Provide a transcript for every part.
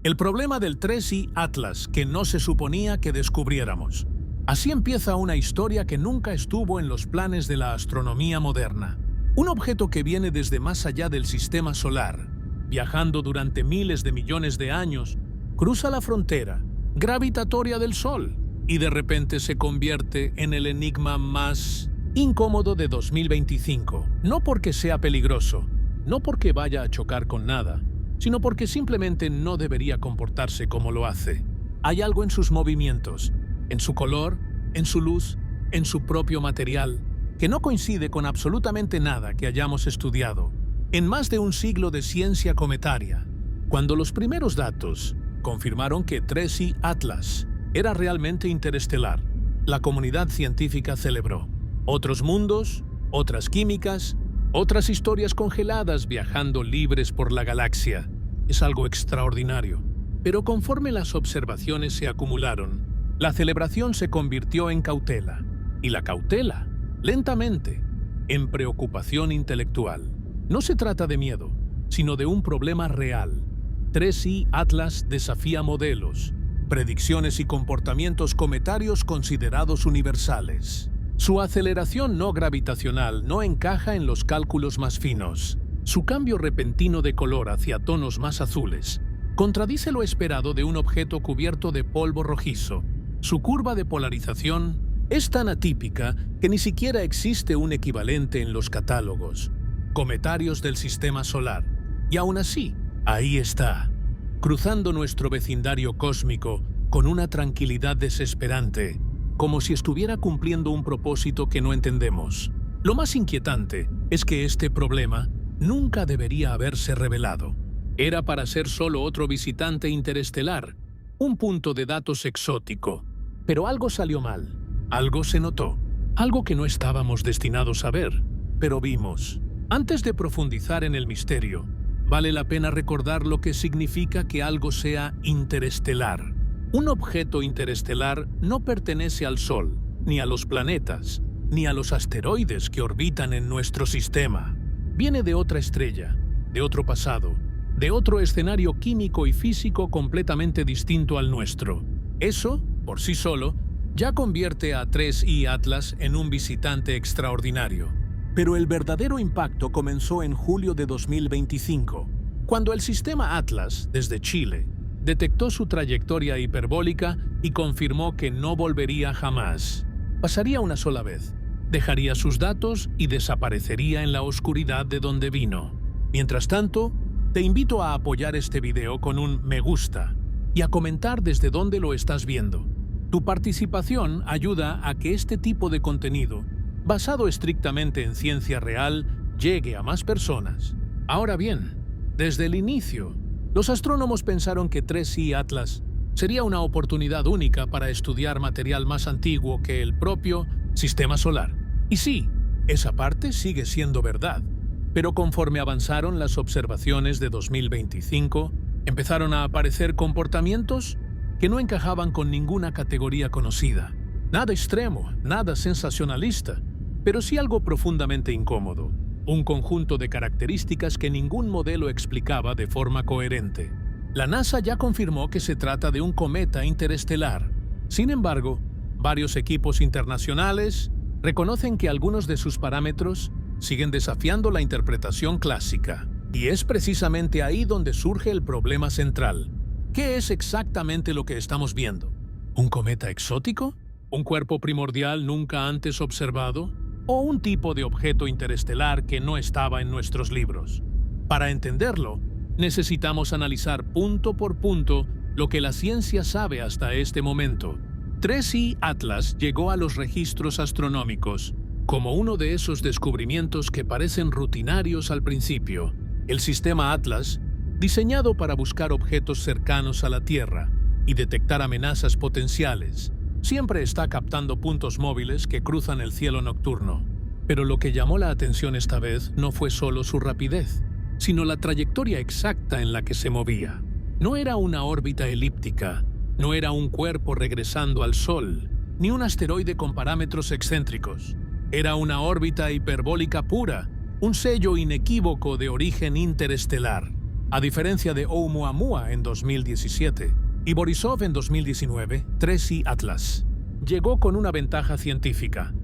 El problema del 3I Atlas que no se suponía que descubriéramos. Así empieza una historia que nunca estuvo en los planes de la astronomía moderna. Un objeto que viene desde más allá del sistema solar, viajando durante miles de millones de años, cruza la frontera gravitatoria del Sol y de repente se convierte en el enigma más incómodo de 2025. No porque sea peligroso, no porque vaya a chocar con nada, sino porque simplemente no debería comportarse como lo hace. Hay algo en sus movimientos, en su color, en su luz, en su propio material, que no coincide con absolutamente nada que hayamos estudiado en más de un siglo de ciencia cometaria. Cuando los primeros datos confirmaron que 3I Atlas era realmente interestelar, la comunidad científica celebró. Otros mundos, otras químicas, otras historias congeladas viajando libres por la galaxia. Es algo extraordinario. Pero conforme las observaciones se acumularon, la celebración se convirtió en cautela. Y la cautela, lentamente, en preocupación intelectual. No se trata de miedo, sino de un problema real. 3I Atlas desafía modelos, predicciones y comportamientos cometarios considerados universales. Su aceleración no gravitacional no encaja en los cálculos más finos. Su cambio repentino de color hacia tonos más azules contradice lo esperado de un objeto cubierto de polvo rojizo. Su curva de polarización es tan atípica que ni siquiera existe un equivalente en los catálogos cometarios del sistema solar. Y aún así, ahí está, cruzando nuestro vecindario cósmico con una tranquilidad desesperante, como si estuviera cumpliendo un propósito que no entendemos. Lo más inquietante es que este problema nunca debería haberse revelado. Era para ser solo otro visitante interestelar, un punto de datos exótico. Pero algo salió mal, algo se notó, algo que no estábamos destinados a ver, pero vimos. Antes de profundizar en el misterio, vale la pena recordar lo que significa que algo sea interestelar. Un objeto interestelar no pertenece al Sol, ni a los planetas, ni a los asteroides que orbitan en nuestro sistema. Viene de otra estrella, de otro pasado, de otro escenario químico y físico completamente distinto al nuestro. Eso, por sí solo, ya convierte a 3I Atlas en un visitante extraordinario. Pero el verdadero impacto comenzó en julio de 2025, cuando el sistema Atlas, desde Chile, detectó su trayectoria hiperbólica y confirmó que no volvería jamás. Pasaría una sola vez, dejaría sus datos y desaparecería en la oscuridad de donde vino. Mientras tanto, te invito a apoyar este video con un me gusta y a comentar desde dónde lo estás viendo. Tu participación ayuda a que este tipo de contenido, basado estrictamente en ciencia real, llegue a más personas. Ahora bien, desde el inicio, los astrónomos pensaron que 3I Atlas sería una oportunidad única para estudiar material más antiguo que el propio sistema solar. Y sí, esa parte sigue siendo verdad. Pero conforme avanzaron las observaciones de 2025, empezaron a aparecer comportamientos que no encajaban con ninguna categoría conocida. Nada extremo, nada sensacionalista, pero sí algo profundamente incómodo. Un conjunto de características que ningún modelo explicaba de forma coherente. La NASA ya confirmó que se trata de un cometa interestelar. Sin embargo, varios equipos internacionales reconocen que algunos de sus parámetros siguen desafiando la interpretación clásica. Y es precisamente ahí donde surge el problema central. ¿Qué es exactamente lo que estamos viendo? ¿Un cometa exótico? ¿Un cuerpo primordial nunca antes observado? ¿O un tipo de objeto interestelar que no estaba en nuestros libros? Para entenderlo, necesitamos analizar punto por punto lo que la ciencia sabe hasta este momento. 3I Atlas llegó a los registros astronómicos como uno de esos descubrimientos que parecen rutinarios al principio. El sistema Atlas, diseñado para buscar objetos cercanos a la Tierra y detectar amenazas potenciales, siempre está captando puntos móviles que cruzan el cielo nocturno. Pero lo que llamó la atención esta vez no fue solo su rapidez, sino la trayectoria exacta en la que se movía. No era una órbita elíptica, no era un cuerpo regresando al Sol, ni un asteroide con parámetros excéntricos. Era una órbita hiperbólica pura, un sello inequívoco de origen interestelar. A diferencia de Oumuamua en 2017 y Borisov en 2019, 3I Atlas llegó con una ventaja científica.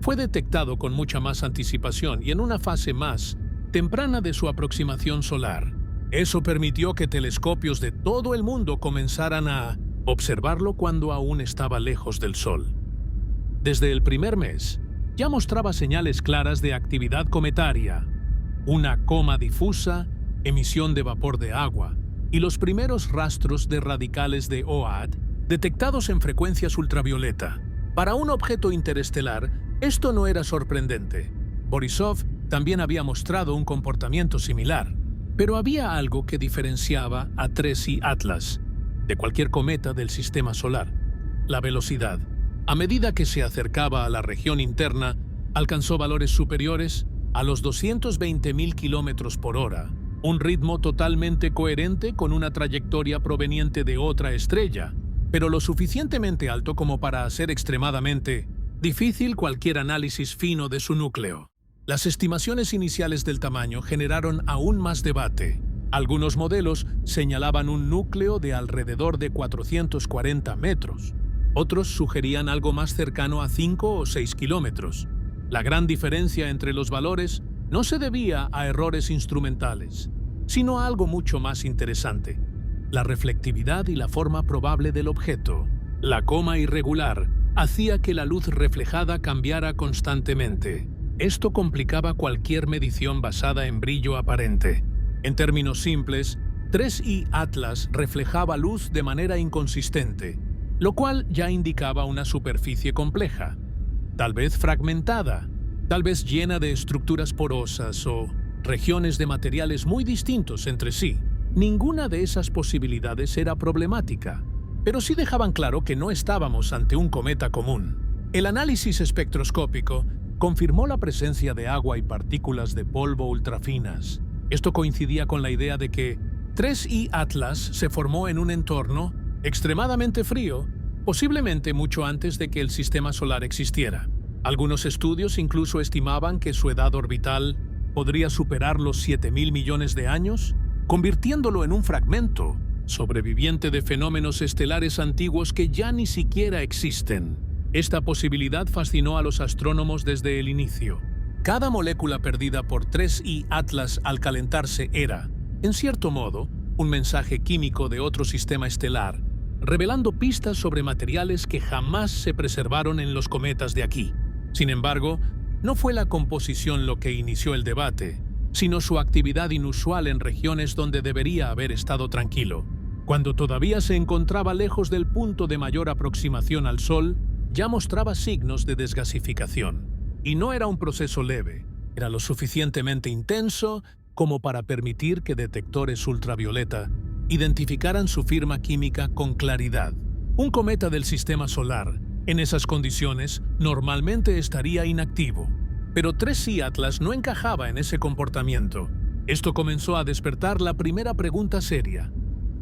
Fue detectado con mucha más anticipación y en una fase más temprana de su aproximación solar. Eso permitió que telescopios de todo el mundo comenzaran a observarlo cuando aún estaba lejos del Sol. Desde el primer mes, ya mostraba señales claras de actividad cometaria, una coma difusa, emisión de vapor de agua y los primeros rastros de radicales de OAD detectados en frecuencias ultravioleta. Para un objeto interestelar, esto no era sorprendente. Borisov también había mostrado un comportamiento similar, pero había algo que diferenciaba a 3I Atlas de cualquier cometa del sistema solar: la velocidad. A medida que se acercaba a la región interna, alcanzó valores superiores a los 220.000 kilómetros por hora, un ritmo totalmente coherente con una trayectoria proveniente de otra estrella, pero lo suficientemente alto como para hacer extremadamente difícil cualquier análisis fino de su núcleo. Las estimaciones iniciales del tamaño generaron aún más debate. Algunos modelos señalaban un núcleo de alrededor de 440 metros. Otros sugerían algo más cercano a 5 o 6 kilómetros. La gran diferencia entre los valores no se debía a errores instrumentales, sino a algo mucho más interesante: la reflectividad y la forma probable del objeto. La coma irregular hacía que la luz reflejada cambiara constantemente. Esto complicaba cualquier medición basada en brillo aparente. En términos simples, 3I Atlas reflejaba luz de manera inconsistente, lo cual ya indicaba una superficie compleja, tal vez fragmentada, tal vez llena de estructuras porosas o regiones de materiales muy distintos entre sí. Ninguna de esas posibilidades era problemática, pero sí dejaban claro que no estábamos ante un cometa común. El análisis espectroscópico confirmó la presencia de agua y partículas de polvo ultrafinas. Esto coincidía con la idea de que 3I Atlas se formó en un entorno extremadamente frío, posiblemente mucho antes de que el sistema solar existiera. Algunos estudios incluso estimaban que su edad orbital podría superar los 7.000 millones de años, convirtiéndolo en un fragmento sobreviviente de fenómenos estelares antiguos que ya ni siquiera existen. Esta posibilidad fascinó a los astrónomos desde el inicio. Cada molécula perdida por 3I Atlas al calentarse era, en cierto modo, un mensaje químico de otro sistema estelar, revelando pistas sobre materiales que jamás se preservaron en los cometas de aquí. Sin embargo, no fue la composición lo que inició el debate, sino su actividad inusual en regiones donde debería haber estado tranquilo. Cuando todavía se encontraba lejos del punto de mayor aproximación al Sol, ya mostraba signos de desgasificación. Y no era un proceso leve, era lo suficientemente intenso como para permitir que detectores ultravioleta identificaran su firma química con claridad. Un cometa del sistema solar, en esas condiciones, normalmente estaría inactivo. Pero 3I Atlas no encajaba en ese comportamiento. Esto comenzó a despertar la primera pregunta seria: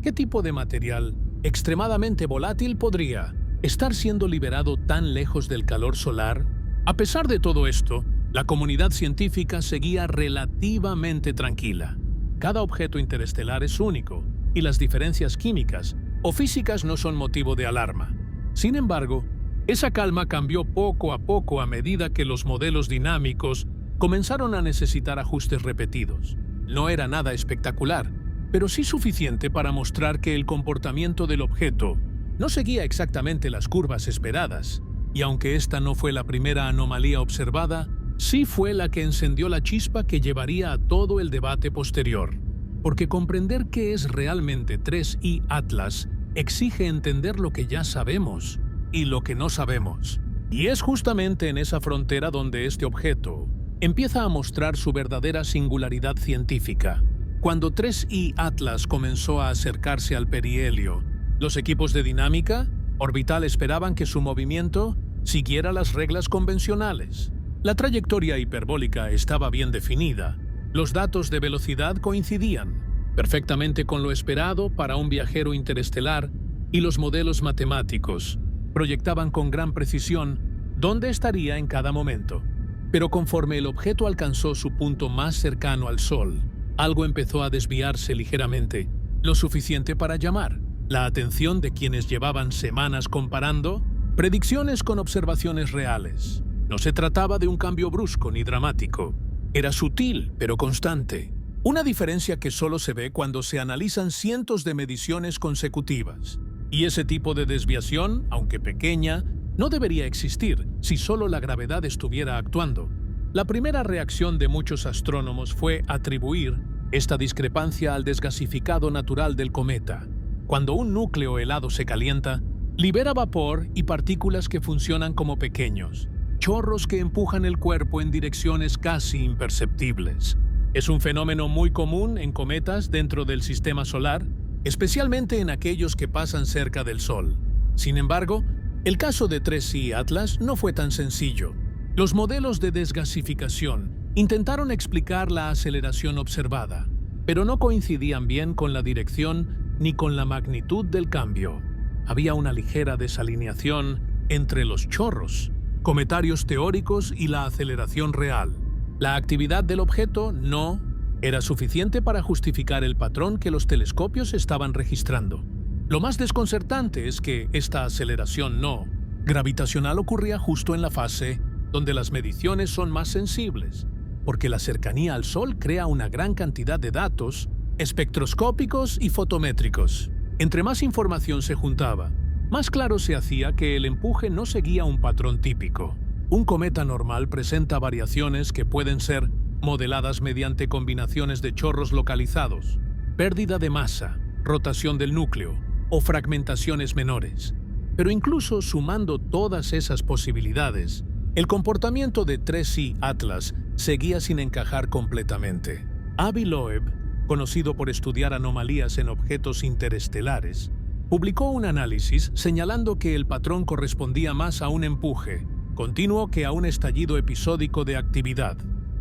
¿qué tipo de material extremadamente volátil podría estar siendo liberado tan lejos del calor solar? A pesar de todo esto, la comunidad científica seguía relativamente tranquila. Cada objeto interestelar es único, y las diferencias químicas o físicas no son motivo de alarma. Sin embargo, esa calma cambió poco a poco a medida que los modelos dinámicos comenzaron a necesitar ajustes repetidos. No era nada espectacular, pero sí suficiente para mostrar que el comportamiento del objeto no seguía exactamente las curvas esperadas, y aunque esta no fue la primera anomalía observada, sí fue la que encendió la chispa que llevaría a todo el debate posterior. Porque comprender qué es realmente 3I Atlas exige entender lo que ya sabemos y lo que no sabemos. Y es justamente en esa frontera donde este objeto empieza a mostrar su verdadera singularidad científica. Cuando 3I Atlas comenzó a acercarse al perihelio, los equipos de dinámica orbital esperaban que su movimiento siguiera las reglas convencionales. La trayectoria hiperbólica estaba bien definida. Los datos de velocidad coincidían perfectamente con lo esperado para un viajero interestelar y los modelos matemáticos proyectaban con gran precisión dónde estaría en cada momento. Pero conforme el objeto alcanzó su punto más cercano al Sol, algo empezó a desviarse ligeramente, lo suficiente para llamar la atención de quienes llevaban semanas comparando predicciones con observaciones reales. No se trataba de un cambio brusco ni dramático. Era sutil, pero constante. Una diferencia que solo se ve cuando se analizan cientos de mediciones consecutivas. Y ese tipo de desviación, aunque pequeña, no debería existir si solo la gravedad estuviera actuando. La primera reacción de muchos astrónomos fue atribuir esta discrepancia al desgasificado natural del cometa. Cuando un núcleo helado se calienta, libera vapor y partículas que funcionan como pequeños chorros que empujan el cuerpo en direcciones casi imperceptibles. Es un fenómeno muy común en cometas dentro del sistema solar, especialmente en aquellos que pasan cerca del Sol. Sin embargo, el caso de 3I Atlas no fue tan sencillo. Los modelos de desgasificación intentaron explicar la aceleración observada, pero no coincidían bien con la dirección ni con la magnitud del cambio. Había una ligera desalineación entre los chorros, cometarios teóricos y la aceleración real. La actividad del objeto no era suficiente para justificar el patrón que los telescopios estaban registrando. Lo más desconcertante es que esta aceleración no gravitacional ocurría justo en la fase donde las mediciones son más sensibles, porque la cercanía al Sol crea una gran cantidad de datos espectroscópicos y fotométricos. Entre más información se juntaba, más claro se hacía que el empuje no seguía un patrón típico. Un cometa normal presenta variaciones que pueden ser modeladas mediante combinaciones de chorros localizados, pérdida de masa, rotación del núcleo o fragmentaciones menores. Pero incluso sumando todas esas posibilidades, el comportamiento de 3I Atlas seguía sin encajar completamente. Avi Loeb, conocido por estudiar anomalías en objetos interestelares, publicó un análisis señalando que el patrón correspondía más a un empuje continuo que a un estallido episódico de actividad.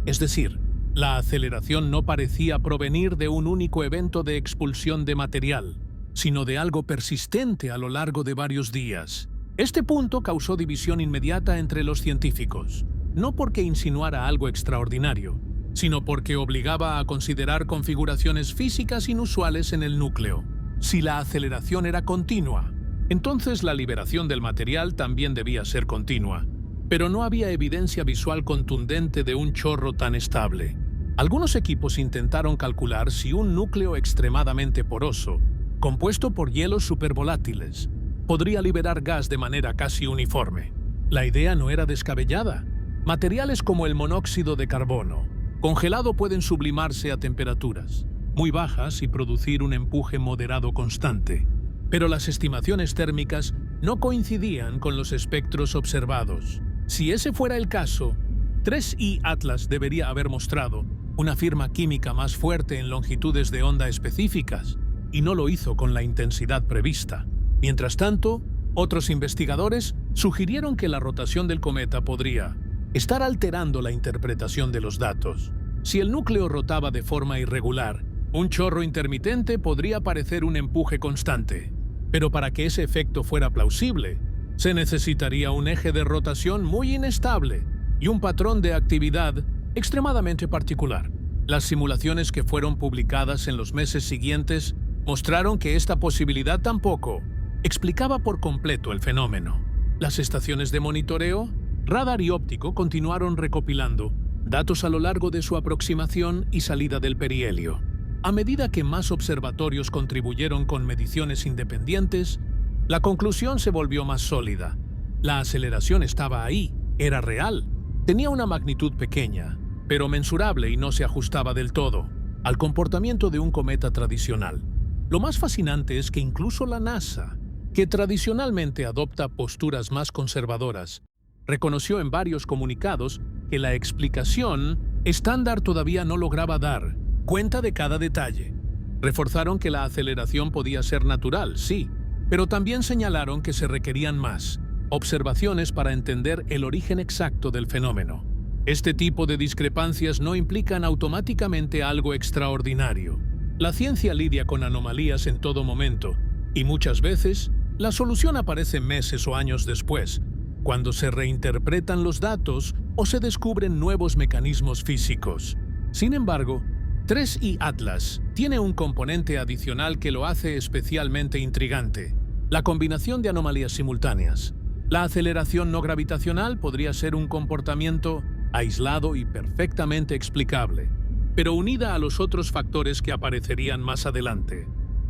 Es decir, la aceleración no parecía provenir de un único evento de expulsión de material, sino de algo persistente a lo largo de varios días. Este punto causó división inmediata entre los científicos, no porque insinuara algo extraordinario, sino porque obligaba a considerar configuraciones físicas inusuales en el núcleo. Si la aceleración era continua, entonces la liberación del material también debía ser continua, pero no había evidencia visual contundente de un chorro tan estable. Algunos equipos intentaron calcular si un núcleo extremadamente poroso, compuesto por hielos supervolátiles, podría liberar gas de manera casi uniforme. La idea no era descabellada. Materiales como el monóxido de carbono, congelado, pueden sublimarse a temperaturas muy bajas y producir un empuje moderado constante. Pero las estimaciones térmicas no coincidían con los espectros observados. Si ese fuera el caso, 3I Atlas debería haber mostrado una firma química más fuerte en longitudes de onda específicas, y no lo hizo con la intensidad prevista. Mientras tanto, otros investigadores sugirieron que la rotación del cometa podría estar alterando la interpretación de los datos. Si el núcleo rotaba de forma irregular, un chorro intermitente podría parecer un empuje constante. Pero para que ese efecto fuera plausible, se necesitaría un eje de rotación muy inestable y un patrón de actividad extremadamente particular. Las simulaciones que fueron publicadas en los meses siguientes mostraron que esta posibilidad tampoco explicaba por completo el fenómeno. Las estaciones de monitoreo, radar y óptico continuaron recopilando datos a lo largo de su aproximación y salida del perihelio. A medida que más observatorios contribuyeron con mediciones independientes, la conclusión se volvió más sólida. La aceleración estaba ahí, era real, tenía una magnitud pequeña, pero mensurable, y no se ajustaba del todo al comportamiento de un cometa tradicional. Lo más fascinante es que incluso la NASA, que tradicionalmente adopta posturas más conservadoras, reconoció en varios comunicados que la explicación estándar todavía no lograba dar cuenta de cada detalle. Reforzaron que la aceleración podía ser natural, sí, pero también señalaron que se requerían más observaciones para entender el origen exacto del fenómeno. Este tipo de discrepancias no implican automáticamente algo extraordinario. La ciencia lidia con anomalías en todo momento, y muchas veces la solución aparece meses o años después, cuando se reinterpretan los datos o se descubren nuevos mecanismos físicos. Sin embargo, 3i Atlas tiene un componente adicional que lo hace especialmente intrigante: la combinación de anomalías simultáneas. La aceleración no gravitacional podría ser un comportamiento aislado y perfectamente explicable, pero unida a los otros factores que aparecerían más adelante,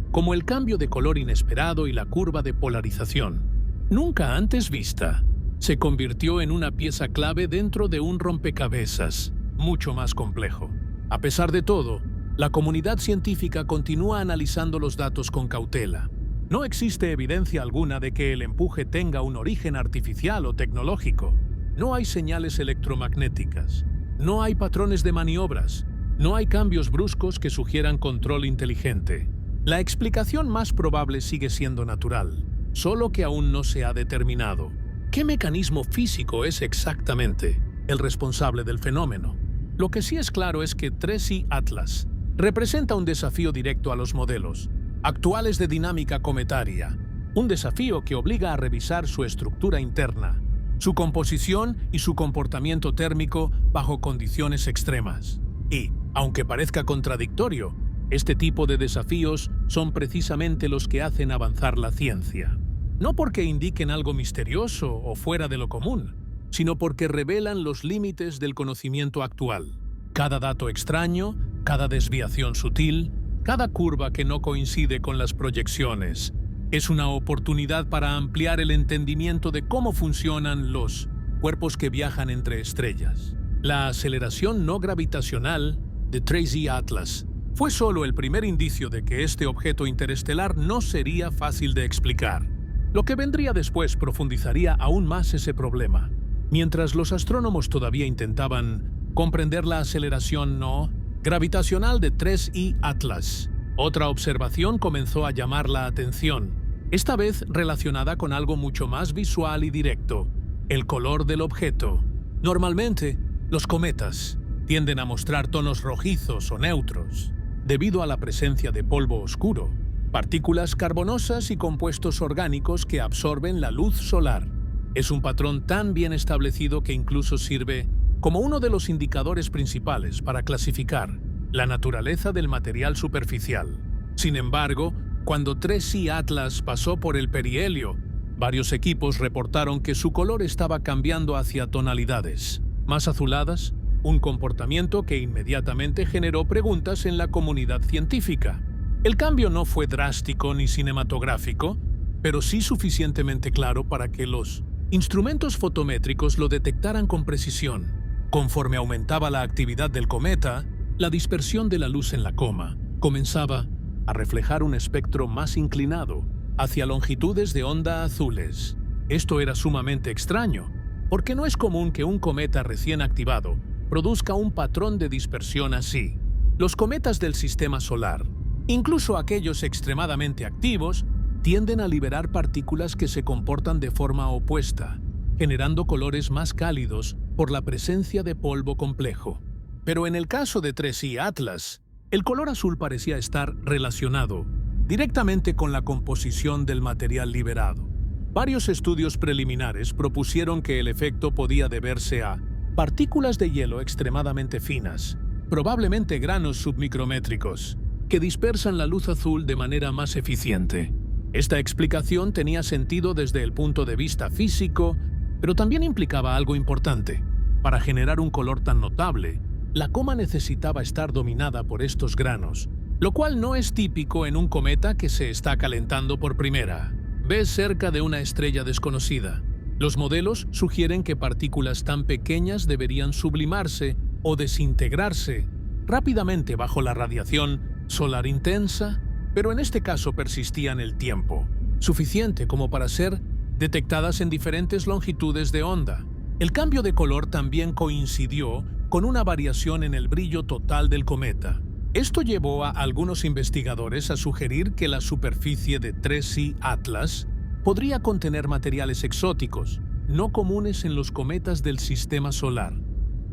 como el cambio de color inesperado y la curva de polarización, nunca antes vista, se convirtió en una pieza clave dentro de un rompecabezas mucho más complejo. A pesar de todo, la comunidad científica continúa analizando los datos con cautela. No existe evidencia alguna de que el empuje tenga un origen artificial o tecnológico. No hay señales electromagnéticas. No hay patrones de maniobras. No hay cambios bruscos que sugieran control inteligente. La explicación más probable sigue siendo natural, solo que aún no se ha determinado. ¿Qué mecanismo físico es exactamente el responsable del fenómeno? Lo que sí es claro es que 3i Atlas representa un desafío directo a los modelos actuales de dinámica cometaria, un desafío que obliga a revisar su estructura interna, su composición y su comportamiento térmico bajo condiciones extremas. Y, aunque parezca contradictorio, este tipo de desafíos son precisamente los que hacen avanzar la ciencia. No porque indiquen algo misterioso o fuera de lo común, sino porque revelan los límites del conocimiento actual. Cada dato extraño, cada desviación sutil, cada curva que no coincide con las proyecciones, es una oportunidad para ampliar el entendimiento de cómo funcionan los cuerpos que viajan entre estrellas. La aceleración no gravitacional de 3i Atlas fue solo el primer indicio de que este objeto interestelar no sería fácil de explicar. Lo que vendría después profundizaría aún más ese problema. Mientras los astrónomos todavía intentaban comprender la aceleración no gravitacional de 3i Atlas, otra observación comenzó a llamar la atención, esta vez relacionada con algo mucho más visual y directo: el color del objeto. Normalmente, los cometas tienden a mostrar tonos rojizos o neutros, debido a la presencia de polvo oscuro, partículas carbonosas y compuestos orgánicos que absorben la luz solar. Es un patrón tan bien establecido que incluso sirve como uno de los indicadores principales para clasificar la naturaleza del material superficial. Sin embargo, cuando 3i Atlas pasó por el perihelio, varios equipos reportaron que su color estaba cambiando hacia tonalidades más azuladas, un comportamiento que inmediatamente generó preguntas en la comunidad científica. El cambio no fue drástico ni cinematográfico, pero sí suficientemente claro para que los instrumentos fotométricos lo detectaran con precisión. Conforme aumentaba la actividad del cometa, la dispersión de la luz en la coma comenzaba a reflejar un espectro más inclinado hacia longitudes de onda azules. Esto era sumamente extraño, porque no es común que un cometa recién activado produzca un patrón de dispersión así. Los cometas del sistema solar, incluso aquellos extremadamente activos, tienden a liberar partículas que se comportan de forma opuesta, generando colores más cálidos por la presencia de polvo complejo. Pero en el caso de 3i Atlas, el color azul parecía estar relacionado directamente con la composición del material liberado. Varios estudios preliminares propusieron que el efecto podía deberse a partículas de hielo extremadamente finas, probablemente granos submicrométricos, que dispersan la luz azul de manera más eficiente. Esta explicación tenía sentido desde el punto de vista físico, pero también implicaba algo importante. Para generar un color tan notable, la coma necesitaba estar dominada por estos granos, lo cual no es típico en un cometa que se está calentando por primera vez cerca de una estrella desconocida. Los modelos sugieren que partículas tan pequeñas deberían sublimarse o desintegrarse rápidamente bajo la radiación solar intensa, pero en este caso persistían el tiempo suficiente como para ser detectadas en diferentes longitudes de onda. El cambio de color también coincidió con una variación en el brillo total del cometa. Esto llevó a algunos investigadores a sugerir que la superficie de 3i Atlas podría contener materiales exóticos, no comunes en los cometas del sistema solar.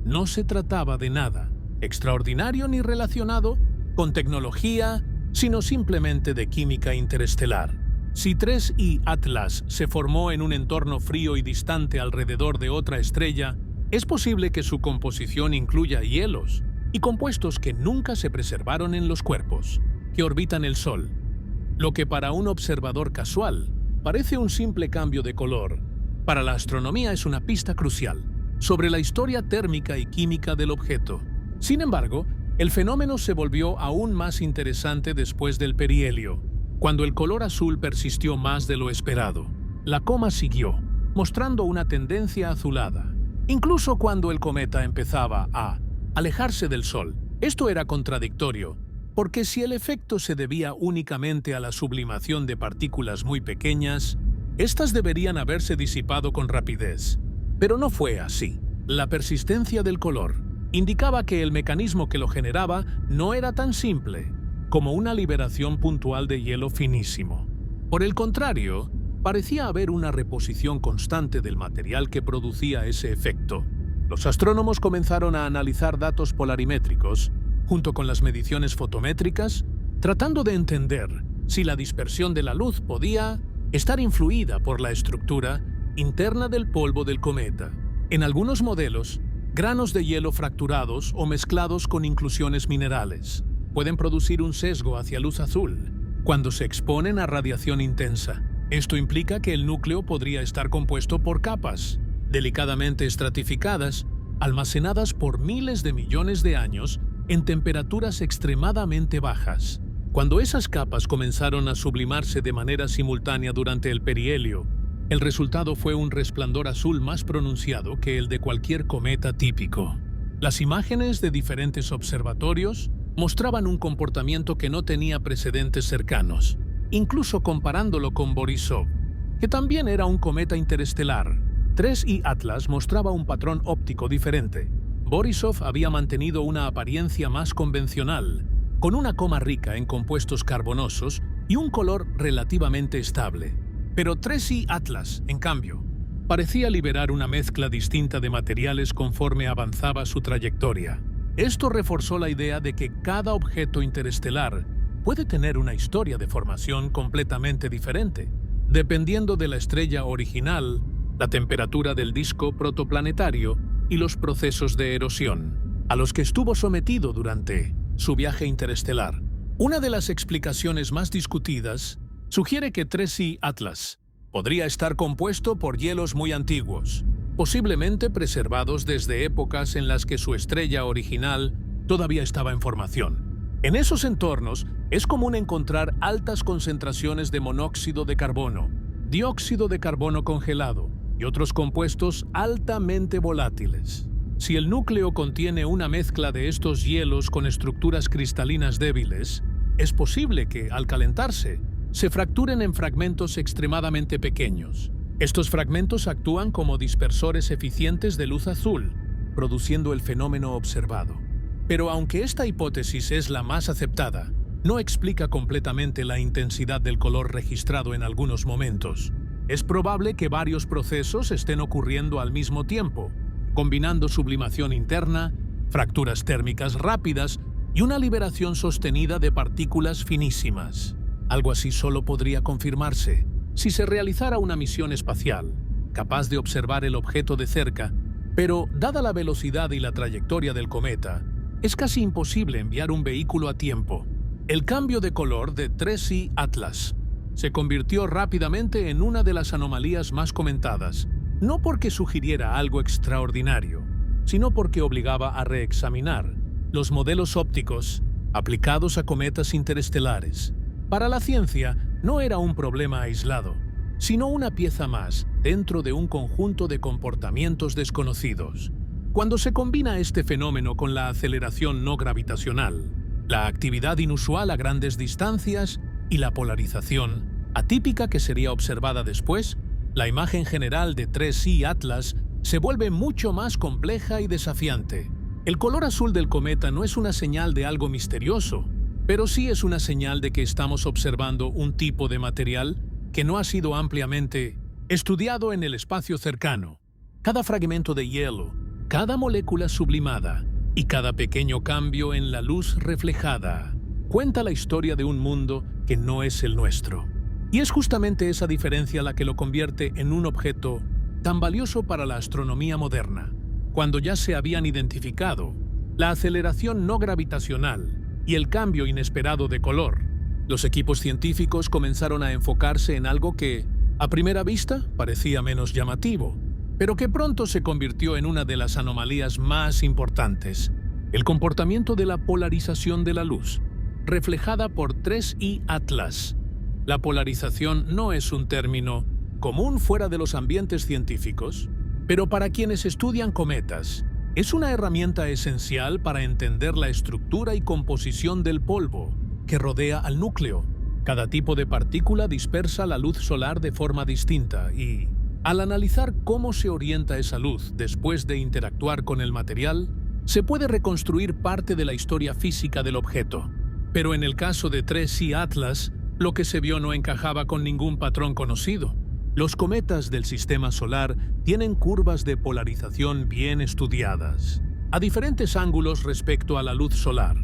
No se trataba de nada extraordinario ni relacionado con tecnología, sino simplemente de química interestelar. Si 3i Atlas se formó en un entorno frío y distante alrededor de otra estrella, es posible que su composición incluya hielos, y compuestos que nunca se preservaron en los cuerpos que orbitan el Sol. Lo que para un observador casual parece un simple cambio de color, para la astronomía es una pista crucial sobre la historia térmica y química del objeto. Sin embargo, el fenómeno se volvió aún más interesante después del perihelio, cuando el color azul persistió más de lo esperado. La coma siguió, mostrando una tendencia azulada, incluso cuando el cometa empezaba a alejarse del Sol. Esto era contradictorio, porque si el efecto se debía únicamente a la sublimación de partículas muy pequeñas, estas deberían haberse disipado con rapidez. Pero no fue así. La persistencia del color indicaba que el mecanismo que lo generaba no era tan simple como una liberación puntual de hielo finísimo. Por el contrario, parecía haber una reposición constante del material que producía ese efecto. Los astrónomos comenzaron a analizar datos polarimétricos, junto con las mediciones fotométricas, tratando de entender si la dispersión de la luz podía estar influida por la estructura interna del polvo del cometa. En algunos modelos, granos de hielo fracturados o mezclados con inclusiones minerales pueden producir un sesgo hacia luz azul cuando se exponen a radiación intensa. Esto implica que el núcleo podría estar compuesto por capas delicadamente estratificadas, almacenadas por miles de millones de años en temperaturas extremadamente bajas. Cuando esas capas comenzaron a sublimarse de manera simultánea durante el perihelio, el resultado fue un resplandor azul más pronunciado que el de cualquier cometa típico. Las imágenes de diferentes observatorios mostraban un comportamiento que no tenía precedentes cercanos, incluso comparándolo con Borisov, que también era un cometa interestelar. 3I Atlas mostraba un patrón óptico diferente. Borisov había mantenido una apariencia más convencional, con una coma rica en compuestos carbonosos y un color relativamente estable. Pero 3I Atlas, en cambio, parecía liberar una mezcla distinta de materiales conforme avanzaba su trayectoria. Esto reforzó la idea de que cada objeto interestelar puede tener una historia de formación completamente diferente, dependiendo de la estrella original, la temperatura del disco protoplanetario y los procesos de erosión a los que estuvo sometido durante su viaje interestelar. Una de las explicaciones más discutidas sugiere que 3I Atlas podría estar compuesto por hielos muy antiguos, posiblemente preservados desde épocas en las que su estrella original todavía estaba en formación. En esos entornos es común encontrar altas concentraciones de monóxido de carbono, dióxido de carbono congelado y otros compuestos altamente volátiles. Si el núcleo contiene una mezcla de estos hielos con estructuras cristalinas débiles, es posible que, al calentarse, se fracturen en fragmentos extremadamente pequeños. Estos fragmentos actúan como dispersores eficientes de luz azul, produciendo el fenómeno observado. Pero aunque esta hipótesis es la más aceptada, no explica completamente la intensidad del color registrado en algunos momentos. Es probable que varios procesos estén ocurriendo al mismo tiempo, combinando sublimación interna, fracturas térmicas rápidas y una liberación sostenida de partículas finísimas. Algo así solo podría confirmarse si se realizara una misión espacial, capaz de observar el objeto de cerca, pero dada la velocidad y la trayectoria del cometa, es casi imposible enviar un vehículo a tiempo. El cambio de color de 3I Atlas se convirtió rápidamente en una de las anomalías más comentadas, no porque sugiriera algo extraordinario, sino porque obligaba a reexaminar los modelos ópticos aplicados a cometas interestelares. Para la ciencia, no era un problema aislado, sino una pieza más dentro de un conjunto de comportamientos desconocidos. Cuando se combina este fenómeno con la aceleración no gravitacional, la actividad inusual a grandes distancias y la polarización atípica que sería observada después, la imagen general de 3I Atlas se vuelve mucho más compleja y desafiante. El color azul del cometa no es una señal de algo misterioso, pero sí es una señal de que estamos observando un tipo de material que no ha sido ampliamente estudiado en el espacio cercano. Cada fragmento de hielo, cada molécula sublimada y cada pequeño cambio en la luz reflejada cuenta la historia de un mundo que no es el nuestro. Y es justamente esa diferencia la que lo convierte en un objeto tan valioso para la astronomía moderna. Cuando ya se habían identificado la aceleración no gravitacional y el cambio inesperado de color. Los equipos científicos comenzaron a enfocarse en algo que, a primera vista, parecía menos llamativo, pero que pronto se convirtió en una de las anomalías más importantes: el comportamiento de la polarización de la luz, reflejada por 3I Atlas. La polarización no es un término común fuera de los ambientes científicos, pero para quienes estudian cometas, es una herramienta esencial para entender la estructura y composición del polvo que rodea al núcleo. Cada tipo de partícula dispersa la luz solar de forma distinta y, al analizar cómo se orienta esa luz después de interactuar con el material, se puede reconstruir parte de la historia física del objeto. Pero en el caso de 3I Atlas, lo que se vio no encajaba con ningún patrón conocido. Los cometas del sistema solar tienen curvas de polarización bien estudiadas, a diferentes ángulos respecto a la luz solar.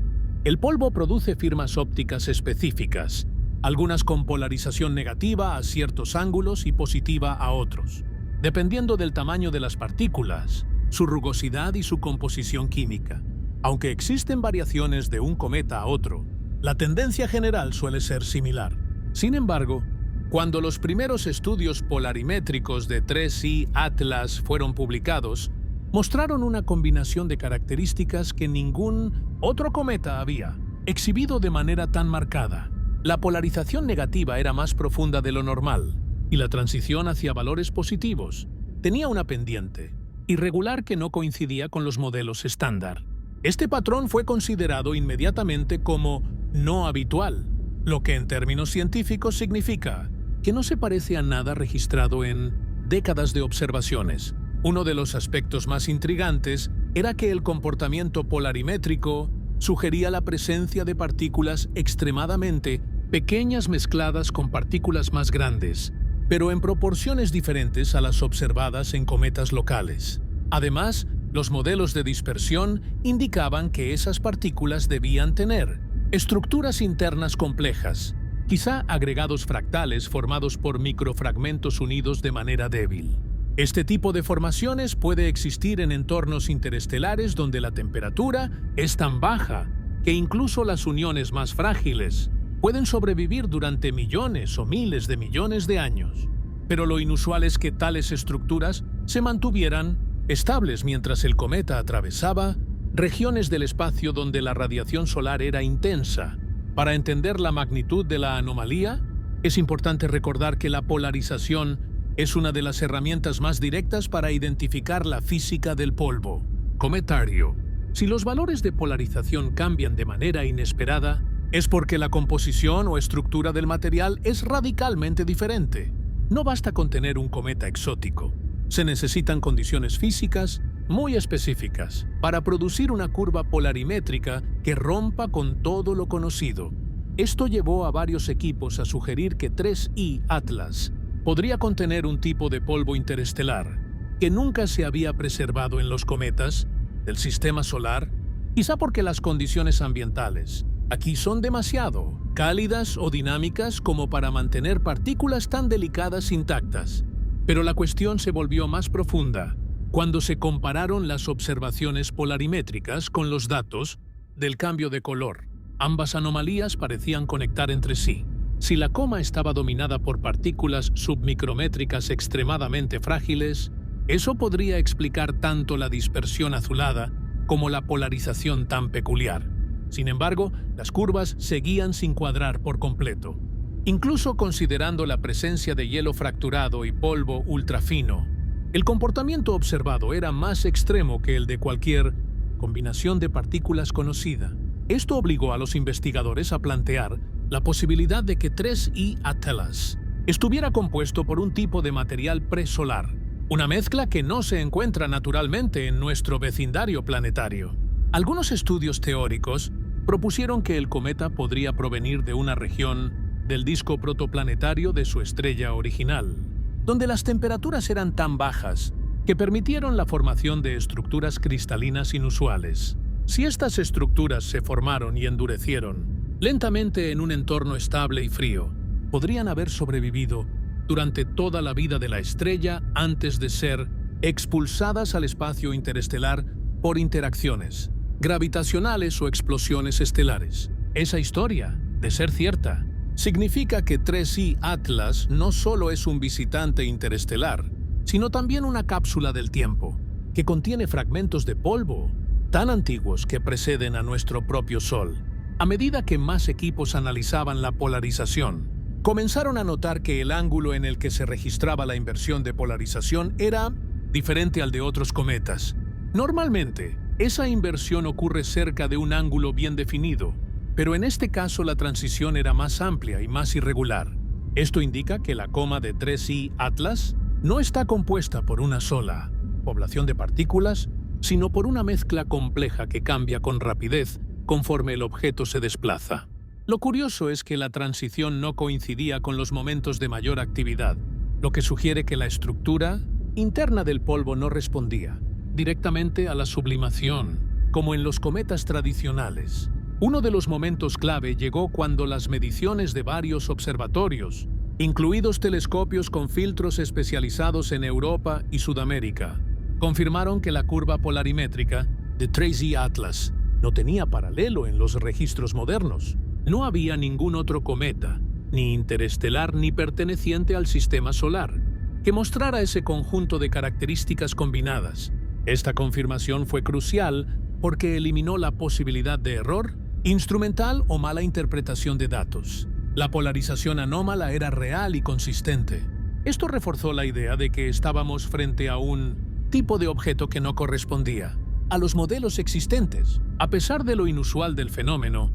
El polvo produce firmas ópticas específicas, algunas con polarización negativa a ciertos ángulos y positiva a otros, dependiendo del tamaño de las partículas, su rugosidad y su composición química. Aunque existen variaciones de un cometa a otro, la tendencia general suele ser similar. Sin embargo, cuando los primeros estudios polarimétricos de 3I Atlas fueron publicados, mostraron una combinación de características que ningún otro cometa había exhibido de manera tan marcada. La polarización negativa era más profunda de lo normal, y la transición hacia valores positivos tenía una pendiente irregular que no coincidía con los modelos estándar. Este patrón fue considerado inmediatamente como no habitual, lo que en términos científicos significa que no se parece a nada registrado en décadas de observaciones. Uno de los aspectos más intrigantes era que el comportamiento polarimétrico sugería la presencia de partículas extremadamente pequeñas mezcladas con partículas más grandes, pero en proporciones diferentes a las observadas en cometas locales. Además, los modelos de dispersión indicaban que esas partículas debían tener estructuras internas complejas, quizá agregados fractales formados por microfragmentos unidos de manera débil. Este tipo de formaciones puede existir en entornos interestelares donde la temperatura es tan baja que incluso las uniones más frágiles pueden sobrevivir durante millones o miles de millones de años. Pero lo inusual es que tales estructuras se mantuvieran estables mientras el cometa atravesaba regiones del espacio donde la radiación solar era intensa. Para entender la magnitud de la anomalía, es importante recordar que la polarización es una de las herramientas más directas para identificar la física del polvo. Cometario: si los valores de polarización cambian de manera inesperada, es porque la composición o estructura del material es radicalmente diferente. No basta con tener un cometa exótico. Se necesitan condiciones físicas muy específicas para producir una curva polarimétrica que rompa con todo lo conocido. Esto llevó a varios equipos a sugerir que 3I Atlas podría contener un tipo de polvo interestelar que nunca se había preservado en los cometas del sistema solar, quizá porque las condiciones ambientales aquí son demasiado cálidas o dinámicas como para mantener partículas tan delicadas intactas. Pero la cuestión se volvió más profunda cuando se compararon las observaciones polarimétricas con los datos del cambio de color. Ambas anomalías parecían conectar entre sí. Si la coma estaba dominada por partículas submicrométricas extremadamente frágiles, eso podría explicar tanto la dispersión azulada como la polarización tan peculiar. Sin embargo, las curvas seguían sin cuadrar por completo. Incluso considerando la presencia de hielo fracturado y polvo ultrafino, el comportamiento observado era más extremo que el de cualquier combinación de partículas conocida. Esto obligó a los investigadores a plantear la posibilidad de que 3I Atlas estuviera compuesto por un tipo de material presolar, una mezcla que no se encuentra naturalmente en nuestro vecindario planetario. Algunos estudios teóricos propusieron que el cometa podría provenir de una región del disco protoplanetario de su estrella original, donde las temperaturas eran tan bajas que permitieron la formación de estructuras cristalinas inusuales. Si estas estructuras se formaron y endurecieron lentamente en un entorno estable y frío, podrían haber sobrevivido durante toda la vida de la estrella antes de ser expulsadas al espacio interestelar por interacciones gravitacionales o explosiones estelares. Esa historia, de ser cierta, significa que 3I Atlas no solo es un visitante interestelar, sino también una cápsula del tiempo, que contiene fragmentos de polvo tan antiguos que preceden a nuestro propio Sol. A medida que más equipos analizaban la polarización, comenzaron a notar que el ángulo en el que se registraba la inversión de polarización era diferente al de otros cometas. Normalmente, esa inversión ocurre cerca de un ángulo bien definido, pero en este caso la transición era más amplia y más irregular. Esto indica que la coma de 3I Atlas no está compuesta por una sola población de partículas, sino por una mezcla compleja que cambia con rapidez conforme el objeto se desplaza. Lo curioso es que la transición no coincidía con los momentos de mayor actividad, lo que sugiere que la estructura interna del polvo no respondía directamente a la sublimación, como en los cometas tradicionales. Uno de los momentos clave llegó cuando las mediciones de varios observatorios, incluidos telescopios con filtros especializados en Europa y Sudamérica, confirmaron que la curva polarimétrica de 3I Atlas no tenía paralelo en los registros modernos. No había ningún otro cometa, ni interestelar ni perteneciente al sistema solar, que mostrara ese conjunto de características combinadas. Esta confirmación fue crucial porque eliminó la posibilidad de error instrumental o mala interpretación de datos. La polarización anómala era real y consistente. Esto reforzó la idea de que estábamos frente a un tipo de objeto que no correspondía a los modelos existentes. A pesar de lo inusual del fenómeno,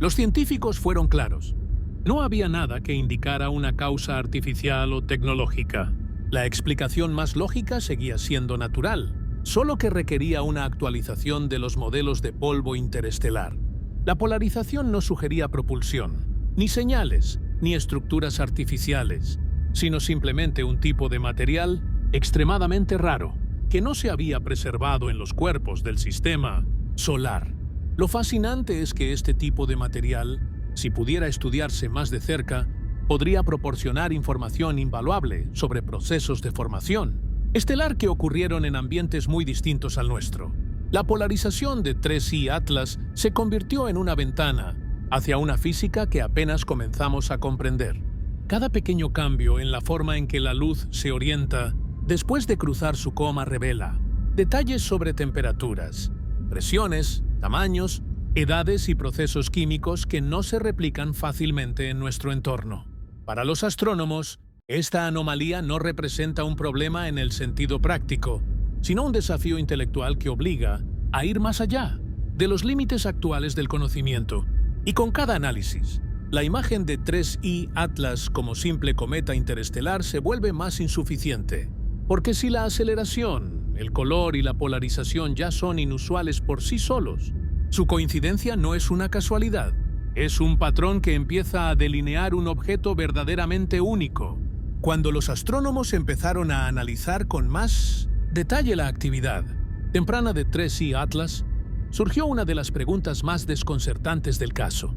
los científicos fueron claros. No había nada que indicara una causa artificial o tecnológica. La explicación más lógica seguía siendo natural, solo que requería una actualización de los modelos de polvo interestelar. La polarización no sugería propulsión, ni señales, ni estructuras artificiales, sino simplemente un tipo de material extremadamente raro, que no se había preservado en los cuerpos del sistema solar. Lo fascinante es que este tipo de material, si pudiera estudiarse más de cerca, podría proporcionar información invaluable sobre procesos de formación estelar que ocurrieron en ambientes muy distintos al nuestro. La polarización de 3I Atlas se convirtió en una ventana hacia una física que apenas comenzamos a comprender. Cada pequeño cambio en la forma en que la luz se orienta después de cruzar su coma revela detalles sobre temperaturas, presiones, tamaños, edades y procesos químicos que no se replican fácilmente en nuestro entorno. Para los astrónomos, esta anomalía no representa un problema en el sentido práctico, sino un desafío intelectual que obliga a ir más allá de los límites actuales del conocimiento. Y con cada análisis, la imagen de 3I Atlas como simple cometa interestelar se vuelve más insuficiente, porque si la aceleración, el color y la polarización ya son inusuales por sí solos, su coincidencia no es una casualidad, es un patrón que empieza a delinear un objeto verdaderamente único. Cuando los astrónomos empezaron a analizar con más detalle la actividad temprana de 3I Atlas, surgió una de las preguntas más desconcertantes del caso.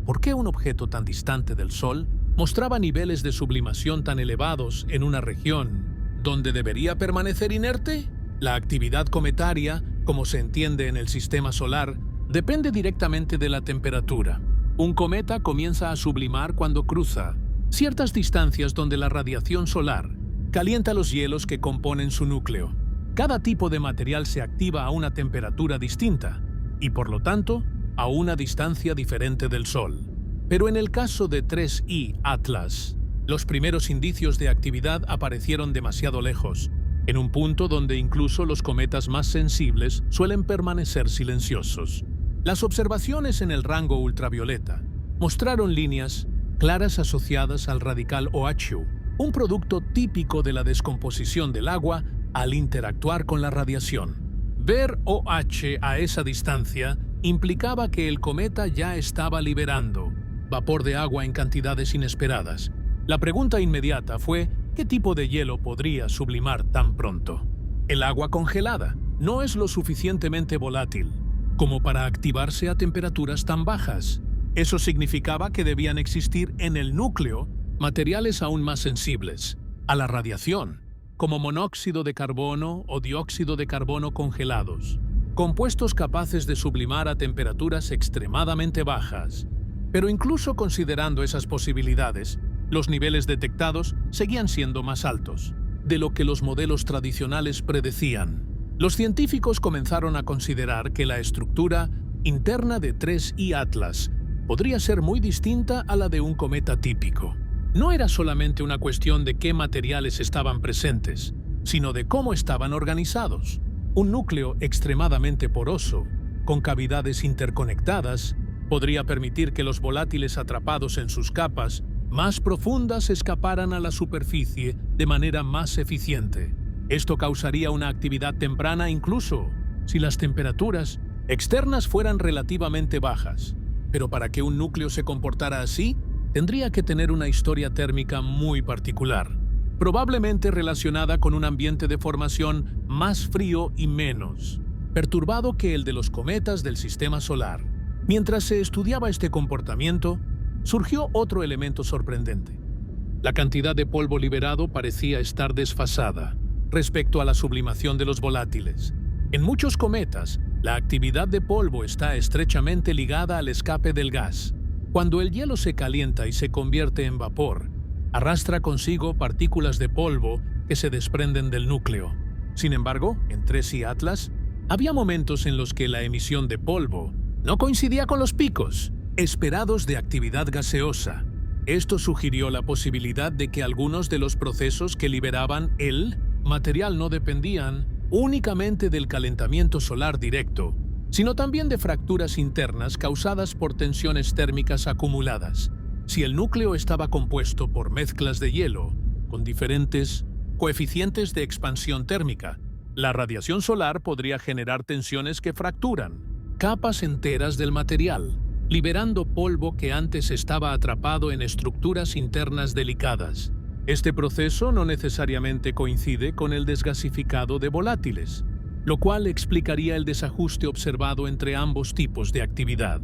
¿Por qué un objeto tan distante del Sol mostraba niveles de sublimación tan elevados en una región donde debería permanecer inerte? La actividad cometaria, como se entiende en el sistema solar, depende directamente de la temperatura. Un cometa comienza a sublimar cuando cruza ciertas distancias donde la radiación solar calienta los hielos que componen su núcleo. Cada tipo de material se activa a una temperatura distinta y, por lo tanto, a una distancia diferente del Sol. Pero en el caso de 3I Atlas, los primeros indicios de actividad aparecieron demasiado lejos, en un punto donde incluso los cometas más sensibles suelen permanecer silenciosos. Las observaciones en el rango ultravioleta mostraron líneas claras asociadas al radical OH, un producto típico de la descomposición del agua al interactuar con la radiación. Ver OH a esa distancia implicaba que el cometa ya estaba liberando vapor de agua en cantidades inesperadas. La pregunta inmediata fue, ¿qué tipo de hielo podría sublimar tan pronto? El agua congelada no es lo suficientemente volátil como para activarse a temperaturas tan bajas. Eso significaba que debían existir en el núcleo materiales aún más sensibles a la radiación, como monóxido de carbono o dióxido de carbono congelados. compuestos capaces de sublimar a temperaturas extremadamente bajas. Pero incluso considerando esas posibilidades, los niveles detectados seguían siendo más altos de lo que los modelos tradicionales predecían. Los científicos comenzaron a considerar que la estructura interna de 3I Atlas podría ser muy distinta a la de un cometa típico. No era solamente una cuestión de qué materiales estaban presentes, sino de cómo estaban organizados. Un núcleo extremadamente poroso, con cavidades interconectadas, podría permitir que los volátiles atrapados en sus capas más profundas escaparan a la superficie de manera más eficiente. Esto causaría una actividad temprana incluso si las temperaturas externas fueran relativamente bajas. Pero para que un núcleo se comportara así, tendría que tener una historia térmica muy particular, probablemente relacionada con un ambiente de formación más frío y menos perturbado que el de los cometas del sistema solar. Mientras se estudiaba este comportamiento, surgió otro elemento sorprendente. La cantidad de polvo liberado parecía estar desfasada respecto a la sublimación de los volátiles. En muchos cometas, la actividad de polvo está estrechamente ligada al escape del gas. Cuando el hielo se calienta y se convierte en vapor, arrastra consigo partículas de polvo que se desprenden del núcleo. Sin embargo, en 3I Atlas, había momentos en los que la emisión de polvo no coincidía con los picos esperados de actividad gaseosa. Esto sugirió la posibilidad de que algunos de los procesos que liberaban el material no dependían únicamente del calentamiento solar directo, sino también de fracturas internas causadas por tensiones térmicas acumuladas. Si el núcleo estaba compuesto por mezclas de hielo con diferentes coeficientes de expansión térmica, la radiación solar podría generar tensiones que fracturan capas enteras del material, liberando polvo que antes estaba atrapado en estructuras internas delicadas. Este proceso no necesariamente coincide con el desgasificado de volátiles, lo cual explicaría el desajuste observado entre ambos tipos de actividad.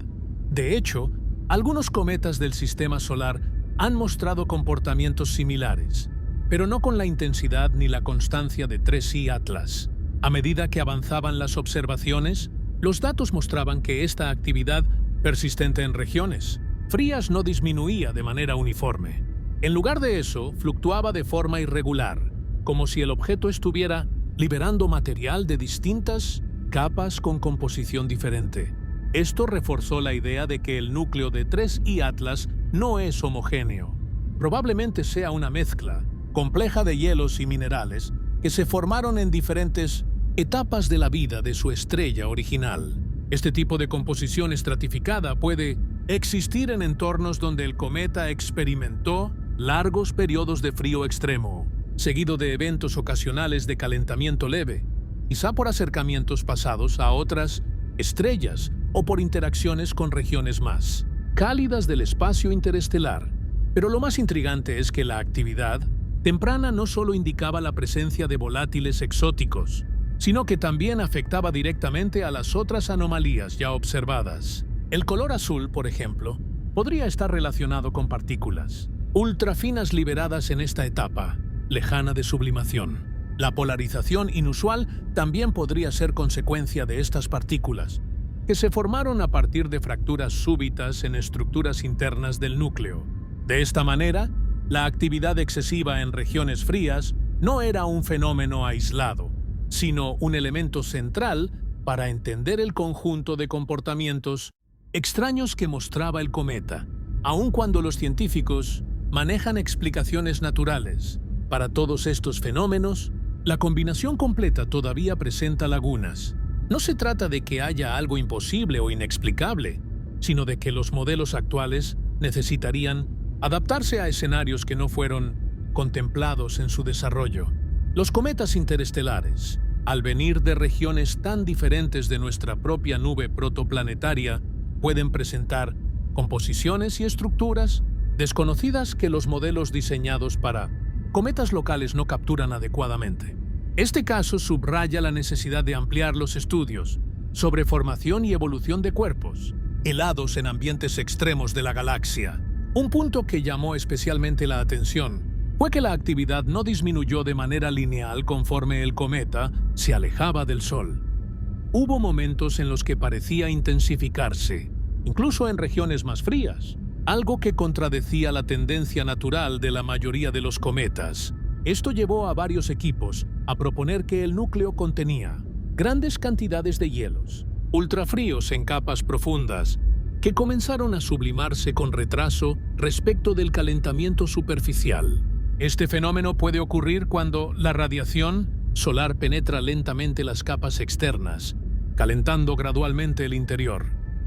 De hecho, algunos cometas del sistema solar han mostrado comportamientos similares, pero no con la intensidad ni la constancia de 3I Atlas. A medida que avanzaban las observaciones, los datos mostraban que esta actividad persistente en regiones frías no disminuía de manera uniforme. En lugar de eso, fluctuaba de forma irregular, como si el objeto estuviera liberando material de distintas capas con composición diferente. Esto reforzó la idea de que el núcleo de 3I Atlas no es homogéneo. Probablemente sea una mezcla compleja de hielos y minerales que se formaron en diferentes etapas de la vida de su estrella original. Este tipo de composición estratificada puede existir en entornos donde el cometa experimentó largos periodos de frío extremo, seguido de eventos ocasionales de calentamiento leve, quizá por acercamientos pasados a otras estrellas o por interacciones con regiones más cálidas del espacio interestelar. Pero lo más intrigante es que la actividad temprana no solo indicaba la presencia de volátiles exóticos, sino que también afectaba directamente a las otras anomalías ya observadas. El color azul, por ejemplo, podría estar relacionado con partículas ultrafinas liberadas en esta etapa lejana de sublimación. La polarización inusual también podría ser consecuencia de estas partículas, que se formaron a partir de fracturas súbitas en estructuras internas del núcleo. De esta manera, la actividad excesiva en regiones frías no era un fenómeno aislado, sino un elemento central para entender el conjunto de comportamientos extraños que mostraba el cometa, aun cuando los científicos manejan explicaciones naturales para todos estos fenómenos. La combinación completa todavía presenta lagunas. No se trata de que haya algo imposible o inexplicable, sino de que los modelos actuales necesitarían adaptarse a escenarios que no fueron contemplados en su desarrollo. Los cometas interestelares, al venir de regiones tan diferentes de nuestra propia nube protoplanetaria, pueden presentar composiciones y estructuras desconocidas que los modelos diseñados para cometas locales no capturan adecuadamente. Este caso subraya la necesidad de ampliar los estudios sobre formación y evolución de cuerpos helados en ambientes extremos de la galaxia. Un punto que llamó especialmente la atención fue que la actividad no disminuyó de manera lineal conforme el cometa se alejaba del Sol. Hubo momentos en los que parecía intensificarse, incluso en regiones más frías, algo que contradecía la tendencia natural de la mayoría de los cometas. Esto llevó a varios equipos a proponer que el núcleo contenía grandes cantidades de hielos, ultrafríos en capas profundas, que comenzaron a sublimarse con retraso respecto del calentamiento superficial. Este fenómeno puede ocurrir cuando la radiación solar penetra lentamente las capas externas, calentando gradualmente el interior.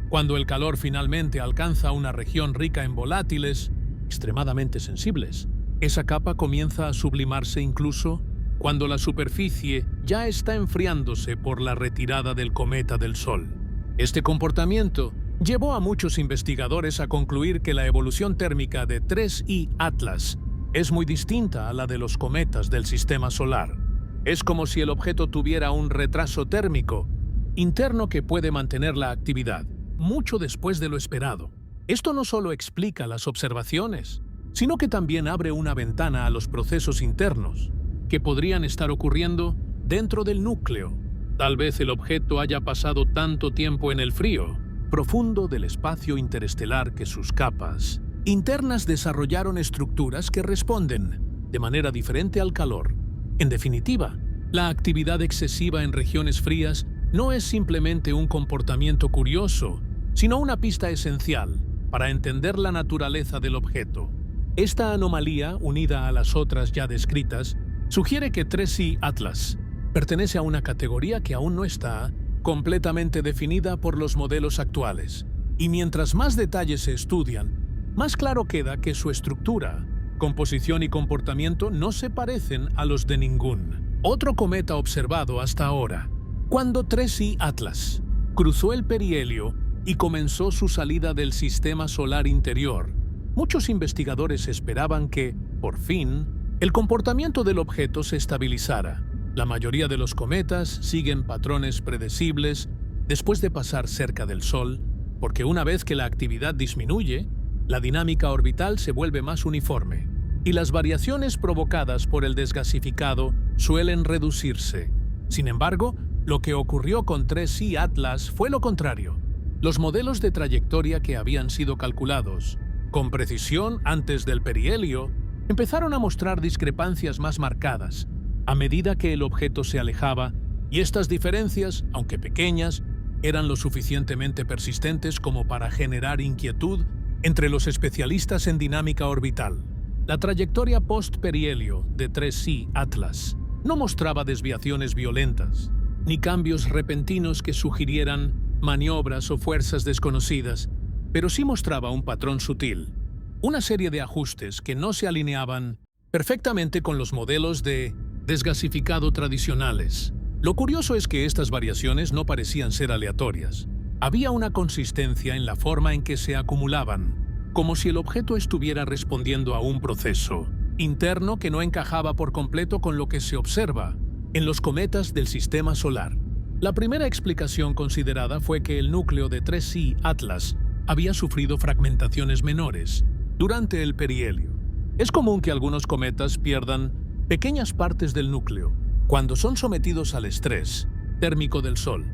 Cuando el calor finalmente alcanza una región rica en volátiles, extremadamente sensibles, esa capa comienza a sublimarse incluso cuando la superficie ya está enfriándose por la retirada del cometa del Sol. Este comportamiento llevó a muchos investigadores a concluir que la evolución térmica de 3I Atlas es muy distinta a la de los cometas del sistema solar. Es como si el objeto tuviera un retraso térmico interno que puede mantener la actividad mucho después de lo esperado. Esto no solo explica las observaciones, sino que también abre una ventana a los procesos internos que podrían estar ocurriendo dentro del núcleo. Tal vez el objeto haya pasado tanto tiempo en el frío profundo del espacio interestelar que sus capas internas desarrollaron estructuras que responden de manera diferente al calor. En definitiva, la actividad excesiva en regiones frías no es simplemente un comportamiento curioso, sino una pista esencial para entender la naturaleza del objeto. Esta anomalía, unida a las otras ya descritas, sugiere que 3I Atlas pertenece a una categoría que aún no está completamente definida por los modelos actuales. Y mientras más detalles se estudian, más claro queda que su estructura, composición y comportamiento no se parecen a los de ningún otro cometa observado hasta ahora. Cuando 3I Atlas cruzó el perihelio y comenzó su salida del sistema solar interior, muchos investigadores esperaban que, por fin, el comportamiento del objeto se estabilizara. La mayoría de los cometas siguen patrones predecibles después de pasar cerca del Sol, porque una vez que la actividad disminuye, la dinámica orbital se vuelve más uniforme, y las variaciones provocadas por el desgasificado suelen reducirse. Sin embargo, lo que ocurrió con 3I Atlas fue lo contrario. Los modelos de trayectoria que habían sido calculados con precisión antes del perihelio empezaron a mostrar discrepancias más marcadas a medida que el objeto se alejaba, y estas diferencias, aunque pequeñas, eran lo suficientemente persistentes como para generar inquietud entre los especialistas en dinámica orbital. La trayectoria post-perihelio de 3I Atlas no mostraba desviaciones violentas, ni cambios repentinos que sugirieran maniobras o fuerzas desconocidas, pero sí mostraba un patrón sutil, una serie de ajustes que no se alineaban perfectamente con los modelos de desgasificado tradicionales. Lo curioso es que estas variaciones no parecían ser aleatorias. Había una consistencia en la forma en que se acumulaban, como si el objeto estuviera respondiendo a un proceso interno que no encajaba por completo con lo que se observa en los cometas del sistema solar. La primera explicación considerada fue que el núcleo de 3I Atlas había sufrido fragmentaciones menores durante el perihelio. Es común que algunos cometas pierdan pequeñas partes del núcleo cuando son sometidos al estrés térmico del Sol.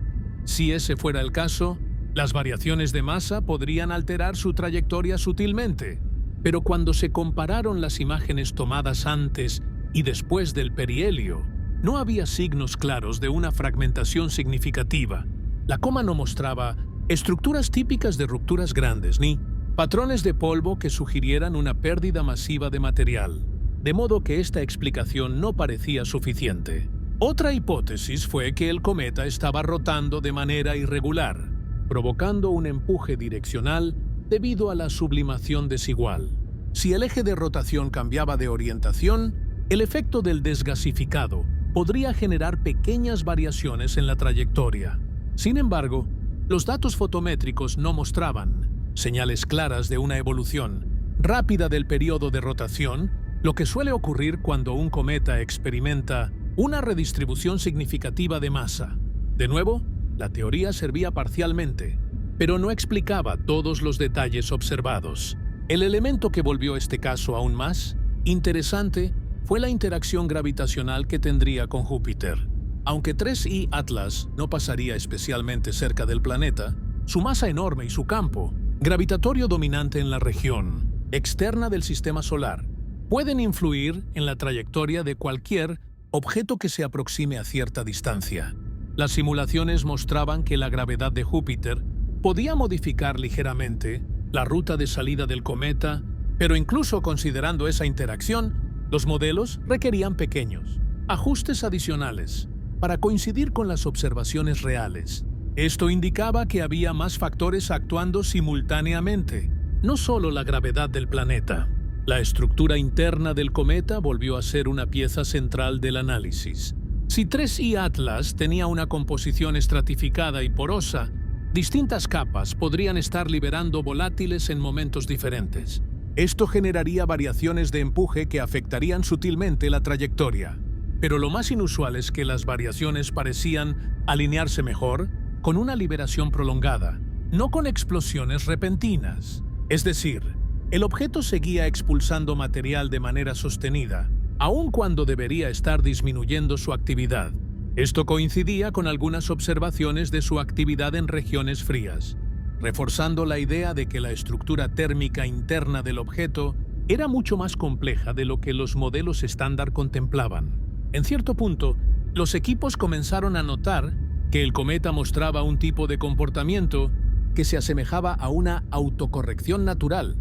Si ese fuera el caso, las variaciones de masa podrían alterar su trayectoria sutilmente, pero cuando se compararon las imágenes tomadas antes y después del perihelio, no había signos claros de una fragmentación significativa. La coma no mostraba estructuras típicas de rupturas grandes ni patrones de polvo que sugirieran una pérdida masiva de material, de modo que esta explicación no parecía suficiente. Otra hipótesis fue que el cometa estaba rotando de manera irregular, provocando un empuje direccional debido a la sublimación desigual. Si el eje de rotación cambiaba de orientación, el efecto del desgasificado podría generar pequeñas variaciones en la trayectoria. Sin embargo, los datos fotométricos no mostraban señales claras de una evolución rápida del periodo de rotación, lo que suele ocurrir cuando un cometa experimenta una redistribución significativa de masa. De nuevo, la teoría servía parcialmente, pero no explicaba todos los detalles observados. El elemento que volvió este caso aún más interesante fue la interacción gravitacional que tendría con Júpiter. Aunque 3I Atlas no pasaría especialmente cerca del planeta, su masa enorme y su campo gravitatorio dominante en la región externa del sistema solar pueden influir en la trayectoria de cualquier objeto que se aproxime a cierta distancia. Las simulaciones mostraban que la gravedad de Júpiter podía modificar ligeramente la ruta de salida del cometa, pero incluso considerando esa interacción, los modelos requerían pequeños ajustes adicionales para coincidir con las observaciones reales. Esto indicaba que había más factores actuando simultáneamente, no solo la gravedad del planeta. La estructura interna del cometa volvió a ser una pieza central del análisis. Si 3I Atlas tenía una composición estratificada y porosa, distintas capas podrían estar liberando volátiles en momentos diferentes. Esto generaría variaciones de empuje que afectarían sutilmente la trayectoria. Pero lo más inusual es que las variaciones parecían alinearse mejor con una liberación prolongada, no con explosiones repentinas. Es decir, el objeto seguía expulsando material de manera sostenida, aun cuando debería estar disminuyendo su actividad. Esto coincidía con algunas observaciones de su actividad en regiones frías, reforzando la idea de que la estructura térmica interna del objeto era mucho más compleja de lo que los modelos estándar contemplaban. En cierto punto, los equipos comenzaron a notar que el cometa mostraba un tipo de comportamiento que se asemejaba a una autocorrección natural,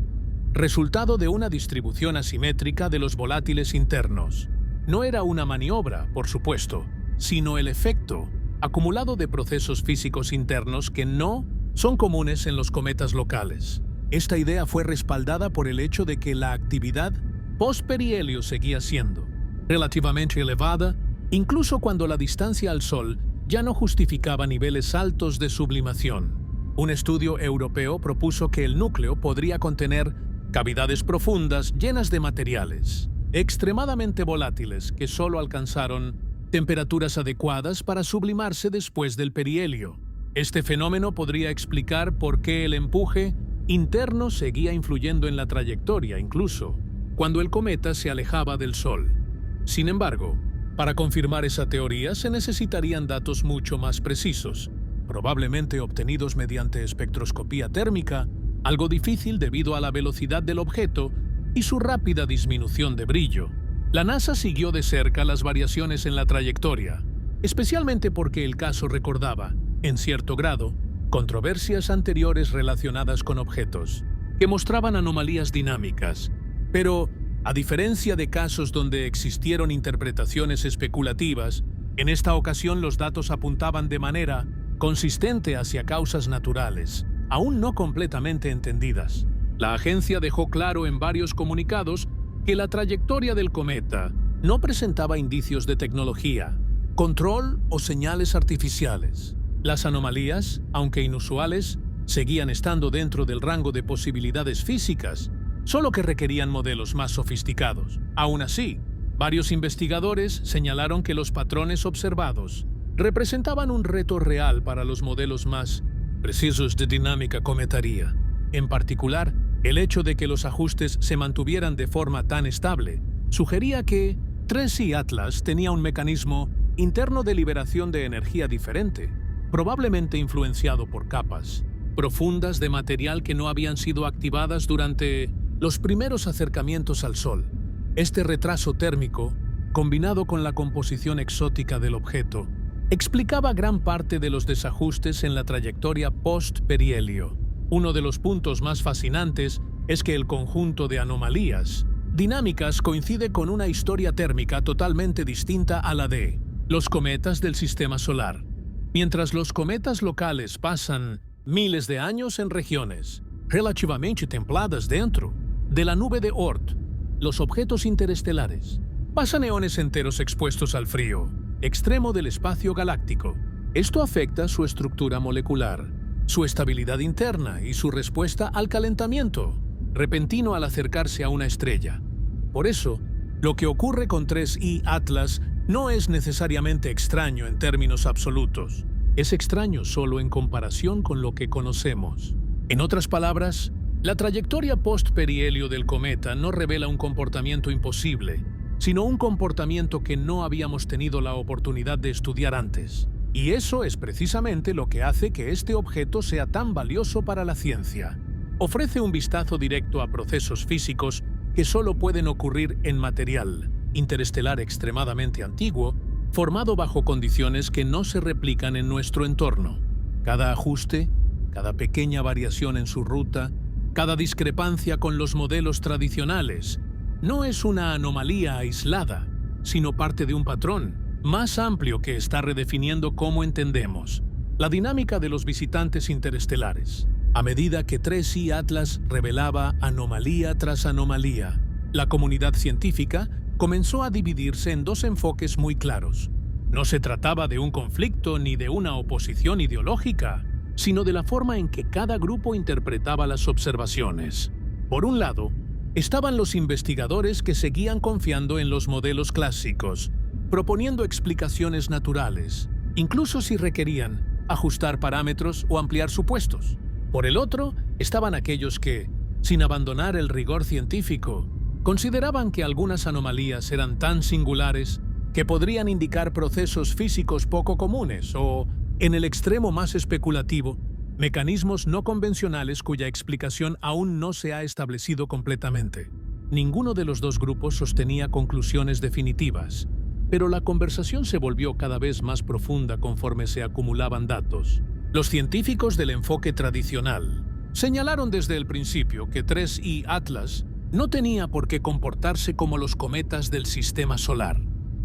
resultado de una distribución asimétrica de los volátiles internos. No era una maniobra, por supuesto, sino el efecto acumulado de procesos físicos internos que no son comunes en los cometas locales. Esta idea fue respaldada por el hecho de que la actividad post-perihelio seguía siendo relativamente elevada, incluso cuando la distancia al Sol ya no justificaba niveles altos de sublimación. Un estudio europeo propuso que el núcleo podría contener cavidades profundas llenas de materiales extremadamente volátiles que solo alcanzaron temperaturas adecuadas para sublimarse después del perihelio. Este fenómeno podría explicar por qué el empuje interno seguía influyendo en la trayectoria, incluso cuando el cometa se alejaba del Sol. Sin embargo, para confirmar esa teoría se necesitarían datos mucho más precisos, probablemente obtenidos mediante espectroscopía térmica, algo difícil debido a la velocidad del objeto y su rápida disminución de brillo. La NASA siguió de cerca las variaciones en la trayectoria, especialmente porque el caso recordaba, en cierto grado, controversias anteriores relacionadas con objetos que mostraban anomalías dinámicas, pero a diferencia de casos donde existieron interpretaciones especulativas, en esta ocasión los datos apuntaban de manera consistente hacia causas naturales, aún no completamente entendidas. La agencia dejó claro en varios comunicados que la trayectoria del cometa no presentaba indicios de tecnología, control o señales artificiales. Las anomalías, aunque inusuales, seguían estando dentro del rango de posibilidades físicas, solo que requerían modelos más sofisticados. Aún así, varios investigadores señalaron que los patrones observados representaban un reto real para los modelos más precisos de dinámica cometaria. En particular, el hecho de que los ajustes se mantuvieran de forma tan estable sugería que 3I Atlas tenía un mecanismo interno de liberación de energía diferente, probablemente influenciado por capas profundas de material que no habían sido activadas durante los primeros acercamientos al Sol. Este retraso térmico, combinado con la composición exótica del objeto, explicaba gran parte de los desajustes en la trayectoria post-perihelio. Uno de los puntos más fascinantes es que el conjunto de anomalías dinámicas coincide con una historia térmica totalmente distinta a la de los cometas del sistema solar. Mientras los cometas locales pasan miles de años en regiones relativamente templadas dentro de la nube de Oort, los objetos interestelares pasan eones enteros expuestos al frío extremo del espacio galáctico. Esto afecta su estructura molecular, su estabilidad interna y su respuesta al calentamiento repentino al acercarse a una estrella. Por eso, lo que ocurre con 3I Atlas no es necesariamente extraño en términos absolutos. Es extraño solo en comparación con lo que conocemos. En otras palabras, la trayectoria post-perihelio del cometa no revela un comportamiento imposible, sino un comportamiento que no habíamos tenido la oportunidad de estudiar antes. Y eso es precisamente lo que hace que este objeto sea tan valioso para la ciencia. Ofrece un vistazo directo a procesos físicos que solo pueden ocurrir en material interestelar extremadamente antiguo, formado bajo condiciones que no se replican en nuestro entorno. Cada ajuste, cada pequeña variación en su ruta, cada discrepancia con los modelos tradicionales, no es una anomalía aislada, sino parte de un patrón más amplio que está redefiniendo cómo entendemos la dinámica de los visitantes interestelares. A medida que 3I Atlas revelaba anomalía tras anomalía, la comunidad científica comenzó a dividirse en dos enfoques muy claros. No se trataba de un conflicto ni de una oposición ideológica, sino de la forma en que cada grupo interpretaba las observaciones. Por un lado, estaban los investigadores que seguían confiando en los modelos clásicos, proponiendo explicaciones naturales, incluso si requerían ajustar parámetros o ampliar supuestos. Por el otro, estaban aquellos que, sin abandonar el rigor científico, consideraban que algunas anomalías eran tan singulares que podrían indicar procesos físicos poco comunes o, en el extremo más especulativo, mecanismos no convencionales cuya explicación aún no se ha establecido completamente. Ninguno de los dos grupos sostenía conclusiones definitivas, pero la conversación se volvió cada vez más profunda conforme se acumulaban datos. Los científicos del enfoque tradicional señalaron desde el principio que 3I Atlas no tenía por qué comportarse como los cometas del sistema solar.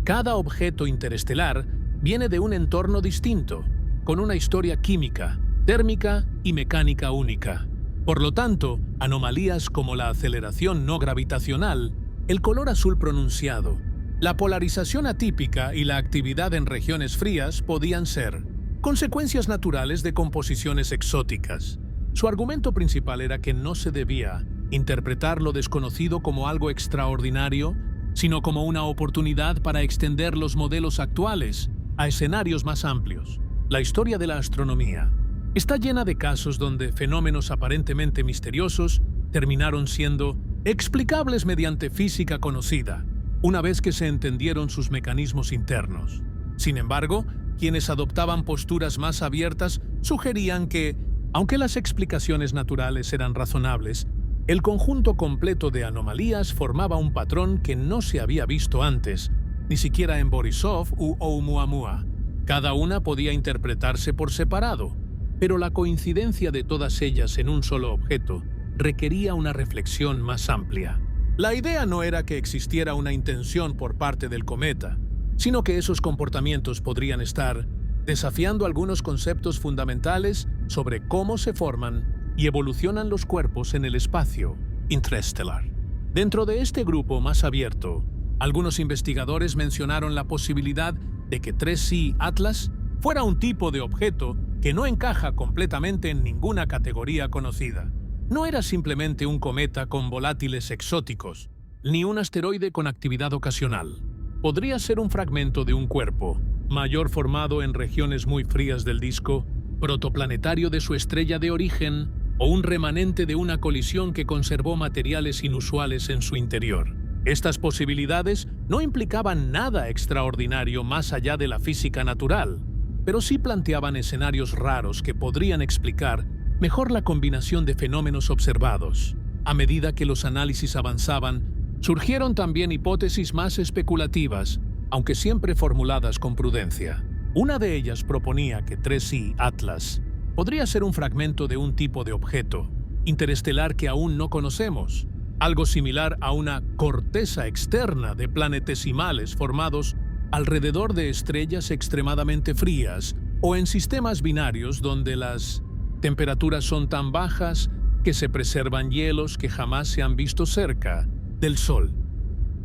Cada objeto interestelar viene de un entorno distinto, con una historia química, térmica y mecánica única. Por lo tanto, anomalías como la aceleración no gravitacional, el color azul pronunciado, la polarización atípica y la actividad en regiones frías podían ser consecuencias naturales de composiciones exóticas. Su argumento principal era que no se debía interpretar lo desconocido como algo extraordinario, sino como una oportunidad para extender los modelos actuales a escenarios más amplios. La historia de la astronomía está llena de casos donde fenómenos aparentemente misteriosos terminaron siendo explicables mediante física conocida, una vez que se entendieron sus mecanismos internos. Sin embargo, quienes adoptaban posturas más abiertas sugerían que, aunque las explicaciones naturales eran razonables, el conjunto completo de anomalías formaba un patrón que no se había visto antes, ni siquiera en Borisov u Oumuamua. Cada una podía interpretarse por separado, pero la coincidencia de todas ellas en un solo objeto requería una reflexión más amplia. La idea no era que existiera una intención por parte del cometa, sino que esos comportamientos podrían estar desafiando algunos conceptos fundamentales sobre cómo se forman y evolucionan los cuerpos en el espacio interestelar. Dentro de este grupo más abierto, algunos investigadores mencionaron la posibilidad de que 3I Atlas fuera un tipo de objeto que no encaja completamente en ninguna categoría conocida. No era simplemente un cometa con volátiles exóticos, ni un asteroide con actividad ocasional. Podría ser un fragmento de un cuerpo, mayor formado en regiones muy frías del disco, protoplanetario de su estrella de origen, o un remanente de una colisión que conservó materiales inusuales en su interior. Estas posibilidades no implicaban nada extraordinario más allá de la física natural, pero sí planteaban escenarios raros que podrían explicar mejor la combinación de fenómenos observados. A medida que los análisis avanzaban, surgieron también hipótesis más especulativas, aunque siempre formuladas con prudencia. Una de ellas proponía que 3I Atlas podría ser un fragmento de un tipo de objeto interestelar que aún no conocemos, algo similar a una corteza externa de planetesimales formados alrededor de estrellas extremadamente frías o en sistemas binarios donde las temperaturas son tan bajas que se preservan hielos que jamás se han visto cerca del Sol.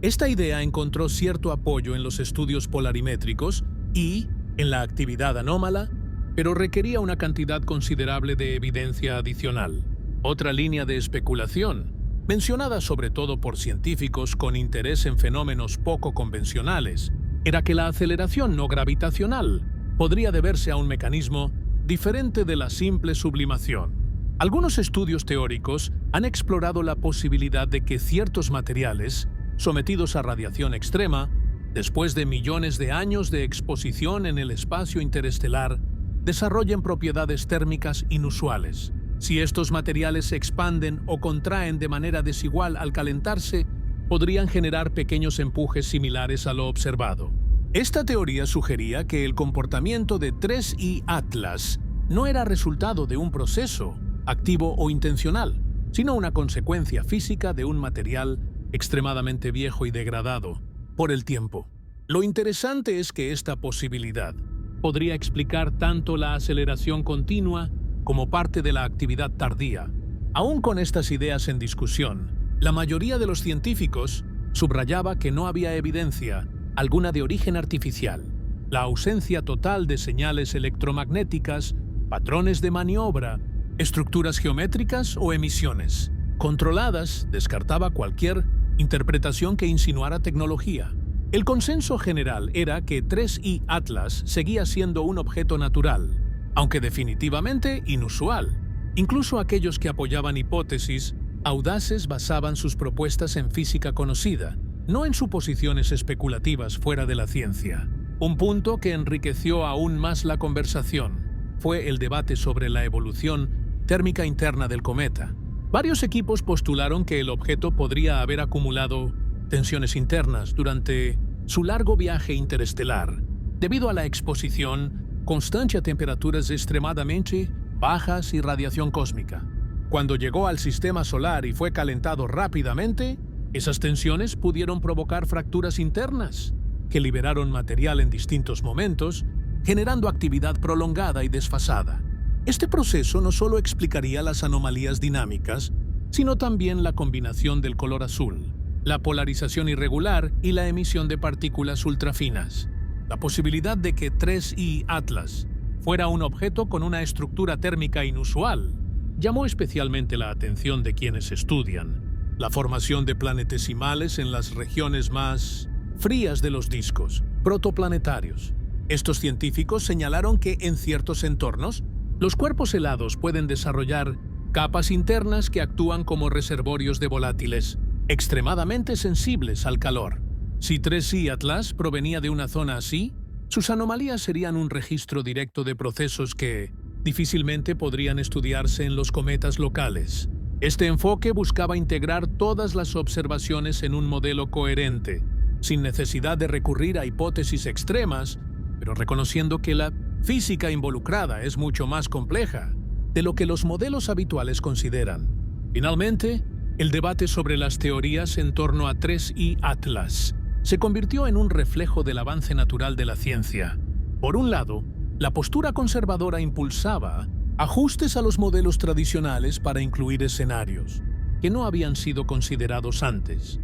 Esta idea encontró cierto apoyo en los estudios polarimétricos y en la actividad anómala, pero requería una cantidad considerable de evidencia adicional. Otra línea de especulación, mencionada sobre todo por científicos con interés en fenómenos poco convencionales, era que la aceleración no gravitacional podría deberse a un mecanismo diferente de la simple sublimación. Algunos estudios teóricos han explorado la posibilidad de que ciertos materiales sometidos a radiación extrema, después de millones de años de exposición en el espacio interestelar, desarrollen propiedades térmicas inusuales. Si estos materiales se expanden o contraen de manera desigual al calentarse, podrían generar pequeños empujes similares a lo observado. Esta teoría sugería que el comportamiento de 3I Atlas no era resultado de un proceso, activo o intencional, sino una consecuencia física de un material extremadamente viejo y degradado por el tiempo. Lo interesante es que esta posibilidad podría explicar tanto la aceleración continua como parte de la actividad tardía. Aún con estas ideas en discusión, la mayoría de los científicos subrayaba que no había evidencia alguna de origen artificial. La ausencia total de señales electromagnéticas, patrones de maniobra, estructuras geométricas o emisiones controladas descartaba cualquier interpretación que insinuara tecnología. El consenso general era que 3I Atlas seguía siendo un objeto natural, aunque definitivamente inusual. Incluso aquellos que apoyaban hipótesis audaces basaban sus propuestas en física conocida, no en suposiciones especulativas fuera de la ciencia. Un punto que enriqueció aún más la conversación fue el debate sobre la evolución térmica interna del cometa. Varios equipos postularon que el objeto podría haber acumulado tensiones internas durante su largo viaje interestelar, debido a la exposición constante a temperaturas extremadamente bajas y radiación cósmica. Cuando llegó al sistema solar y fue calentado rápidamente, esas tensiones pudieron provocar fracturas internas, que liberaron material en distintos momentos, generando actividad prolongada y desfasada. Este proceso no solo explicaría las anomalías dinámicas, sino también la combinación del color azul, la polarización irregular y la emisión de partículas ultrafinas. La posibilidad de que 3I Atlas fuera un objeto con una estructura térmica inusual llamó especialmente la atención de quienes estudian la formación de planetesimales en las regiones más frías de los discos protoplanetarios. Estos científicos señalaron que en ciertos entornos, los cuerpos helados pueden desarrollar capas internas que actúan como reservorios de volátiles extremadamente sensibles al calor. Si 3I Atlas provenía de una zona así, sus anomalías serían un registro directo de procesos que difícilmente podrían estudiarse en los cometas locales. Este enfoque buscaba integrar todas las observaciones en un modelo coherente, sin necesidad de recurrir a hipótesis extremas, pero reconociendo que la física involucrada es mucho más compleja de lo que los modelos habituales consideran. Finalmente, el debate sobre las teorías en torno a 3I Atlas se convirtió en un reflejo del avance natural de la ciencia. Por un lado, la postura conservadora impulsaba ajustes a los modelos tradicionales para incluir escenarios que no habían sido considerados antes.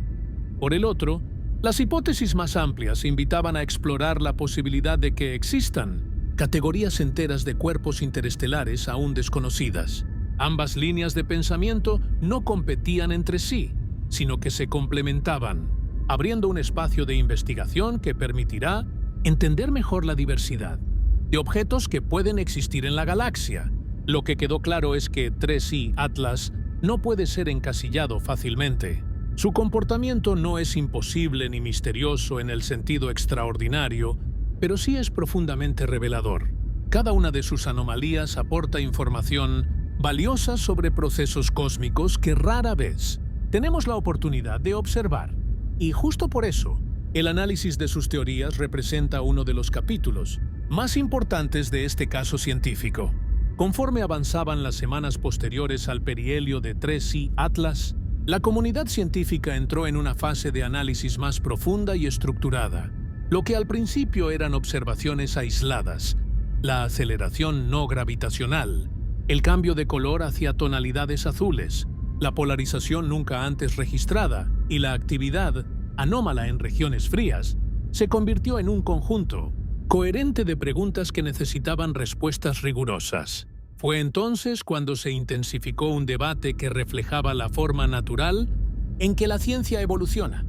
Por el otro, las hipótesis más amplias invitaban a explorar la posibilidad de que existan categorías enteras de cuerpos interestelares aún desconocidas. Ambas líneas de pensamiento no competían entre sí, sino que se complementaban, abriendo un espacio de investigación que permitirá entender mejor la diversidad de objetos que pueden existir en la galaxia. Lo que quedó claro es que 3I Atlas no puede ser encasillado fácilmente. Su comportamiento no es imposible ni misterioso en el sentido extraordinario, pero sí es profundamente revelador. Cada una de sus anomalías aporta información valiosa sobre procesos cósmicos que rara vez tenemos la oportunidad de observar. Y justo por eso, el análisis de sus teorías representa uno de los capítulos más importantes de este caso científico. Conforme avanzaban las semanas posteriores al perihelio de 3I Atlas, la comunidad científica entró en una fase de análisis más profunda y estructurada. Lo que al principio eran observaciones aisladas, la aceleración no gravitacional, el cambio de color hacia tonalidades azules, la polarización nunca antes registrada y la actividad anómala en regiones frías, se convirtió en un conjunto coherente de preguntas que necesitaban respuestas rigurosas. Fue entonces cuando se intensificó un debate que reflejaba la forma natural en que la ciencia evoluciona.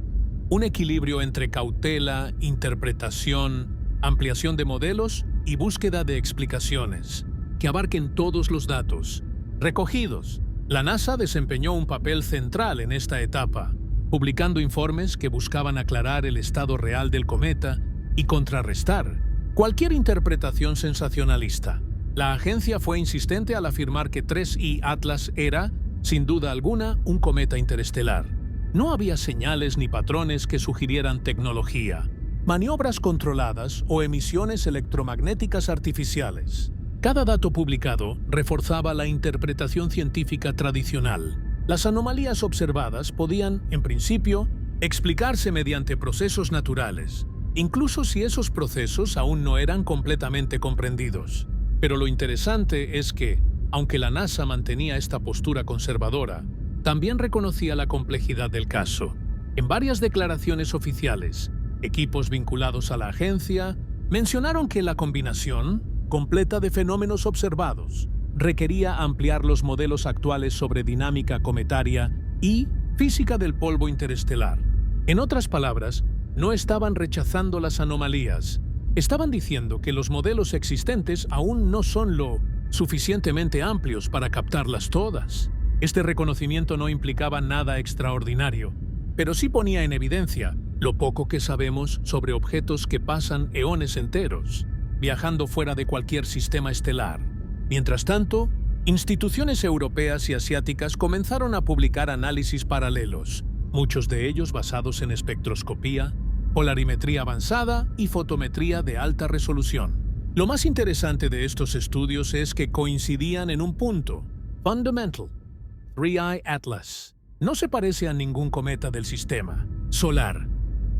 Un equilibrio entre cautela, interpretación, ampliación de modelos y búsqueda de explicaciones que abarquen todos los datos recogidos. La NASA desempeñó un papel central en esta etapa, publicando informes que buscaban aclarar el estado real del cometa y contrarrestar cualquier interpretación sensacionalista. La agencia fue insistente al afirmar que 3I Atlas era, sin duda alguna, un cometa interestelar. No había señales ni patrones que sugirieran tecnología, maniobras controladas o emisiones electromagnéticas artificiales. Cada dato publicado reforzaba la interpretación científica tradicional. Las anomalías observadas podían, en principio, explicarse mediante procesos naturales, incluso si esos procesos aún no eran completamente comprendidos. Pero lo interesante es que, aunque la NASA mantenía esta postura conservadora, también reconocía la complejidad del caso. En varias declaraciones oficiales, equipos vinculados a la agencia mencionaron que la combinación completa de fenómenos observados requería ampliar los modelos actuales sobre dinámica cometaria y física del polvo interestelar. En otras palabras, no estaban rechazando las anomalías, estaban diciendo que los modelos existentes aún no son lo suficientemente amplios para captarlas todas. Este reconocimiento no implicaba nada extraordinario, pero sí ponía en evidencia lo poco que sabemos sobre objetos que pasan eones enteros, viajando fuera de cualquier sistema estelar. Mientras tanto, instituciones europeas y asiáticas comenzaron a publicar análisis paralelos, muchos de ellos basados en espectroscopía, polarimetría avanzada y fotometría de alta resolución. Lo más interesante de estos estudios es que coincidían en un punto fundamental. 3I Atlas no se parece a ningún cometa del sistema solar.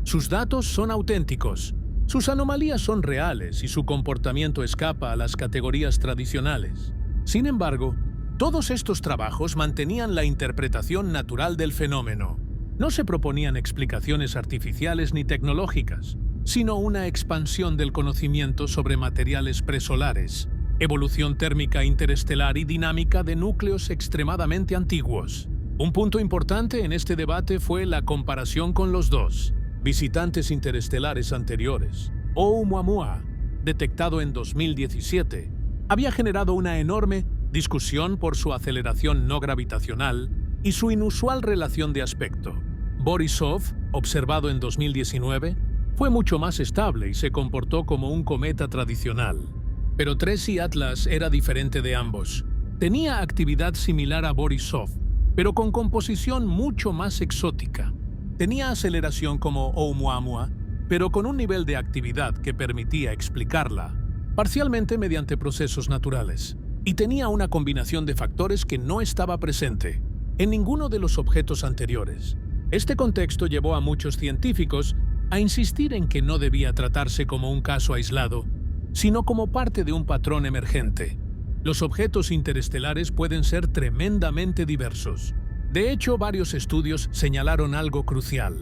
Sus datos son auténticos, sus anomalías son reales y su comportamiento escapa a las categorías tradicionales. Sin embargo, todos estos trabajos mantenían la interpretación natural del fenómeno. No se proponían explicaciones artificiales ni tecnológicas, sino una expansión del conocimiento sobre materiales presolares, evolución térmica interestelar y dinámica de núcleos extremadamente antiguos. Un punto importante en este debate fue la comparación con los dos visitantes interestelares anteriores. Oumuamua, detectado en 2017, había generado una enorme discusión por su aceleración no gravitacional y su inusual relación de aspecto. Borisov, observado en 2019, fue mucho más estable y se comportó como un cometa tradicional. Pero 3I Atlas era diferente de ambos. Tenía actividad similar a Borisov, pero con composición mucho más exótica. Tenía aceleración como Oumuamua, pero con un nivel de actividad que permitía explicarla, parcialmente mediante procesos naturales. Y tenía una combinación de factores que no estaba presente en ninguno de los objetos anteriores. Este contexto llevó a muchos científicos a insistir en que no debía tratarse como un caso aislado, sino como parte de un patrón emergente. Los objetos interestelares pueden ser tremendamente diversos. De hecho, varios estudios señalaron algo crucial.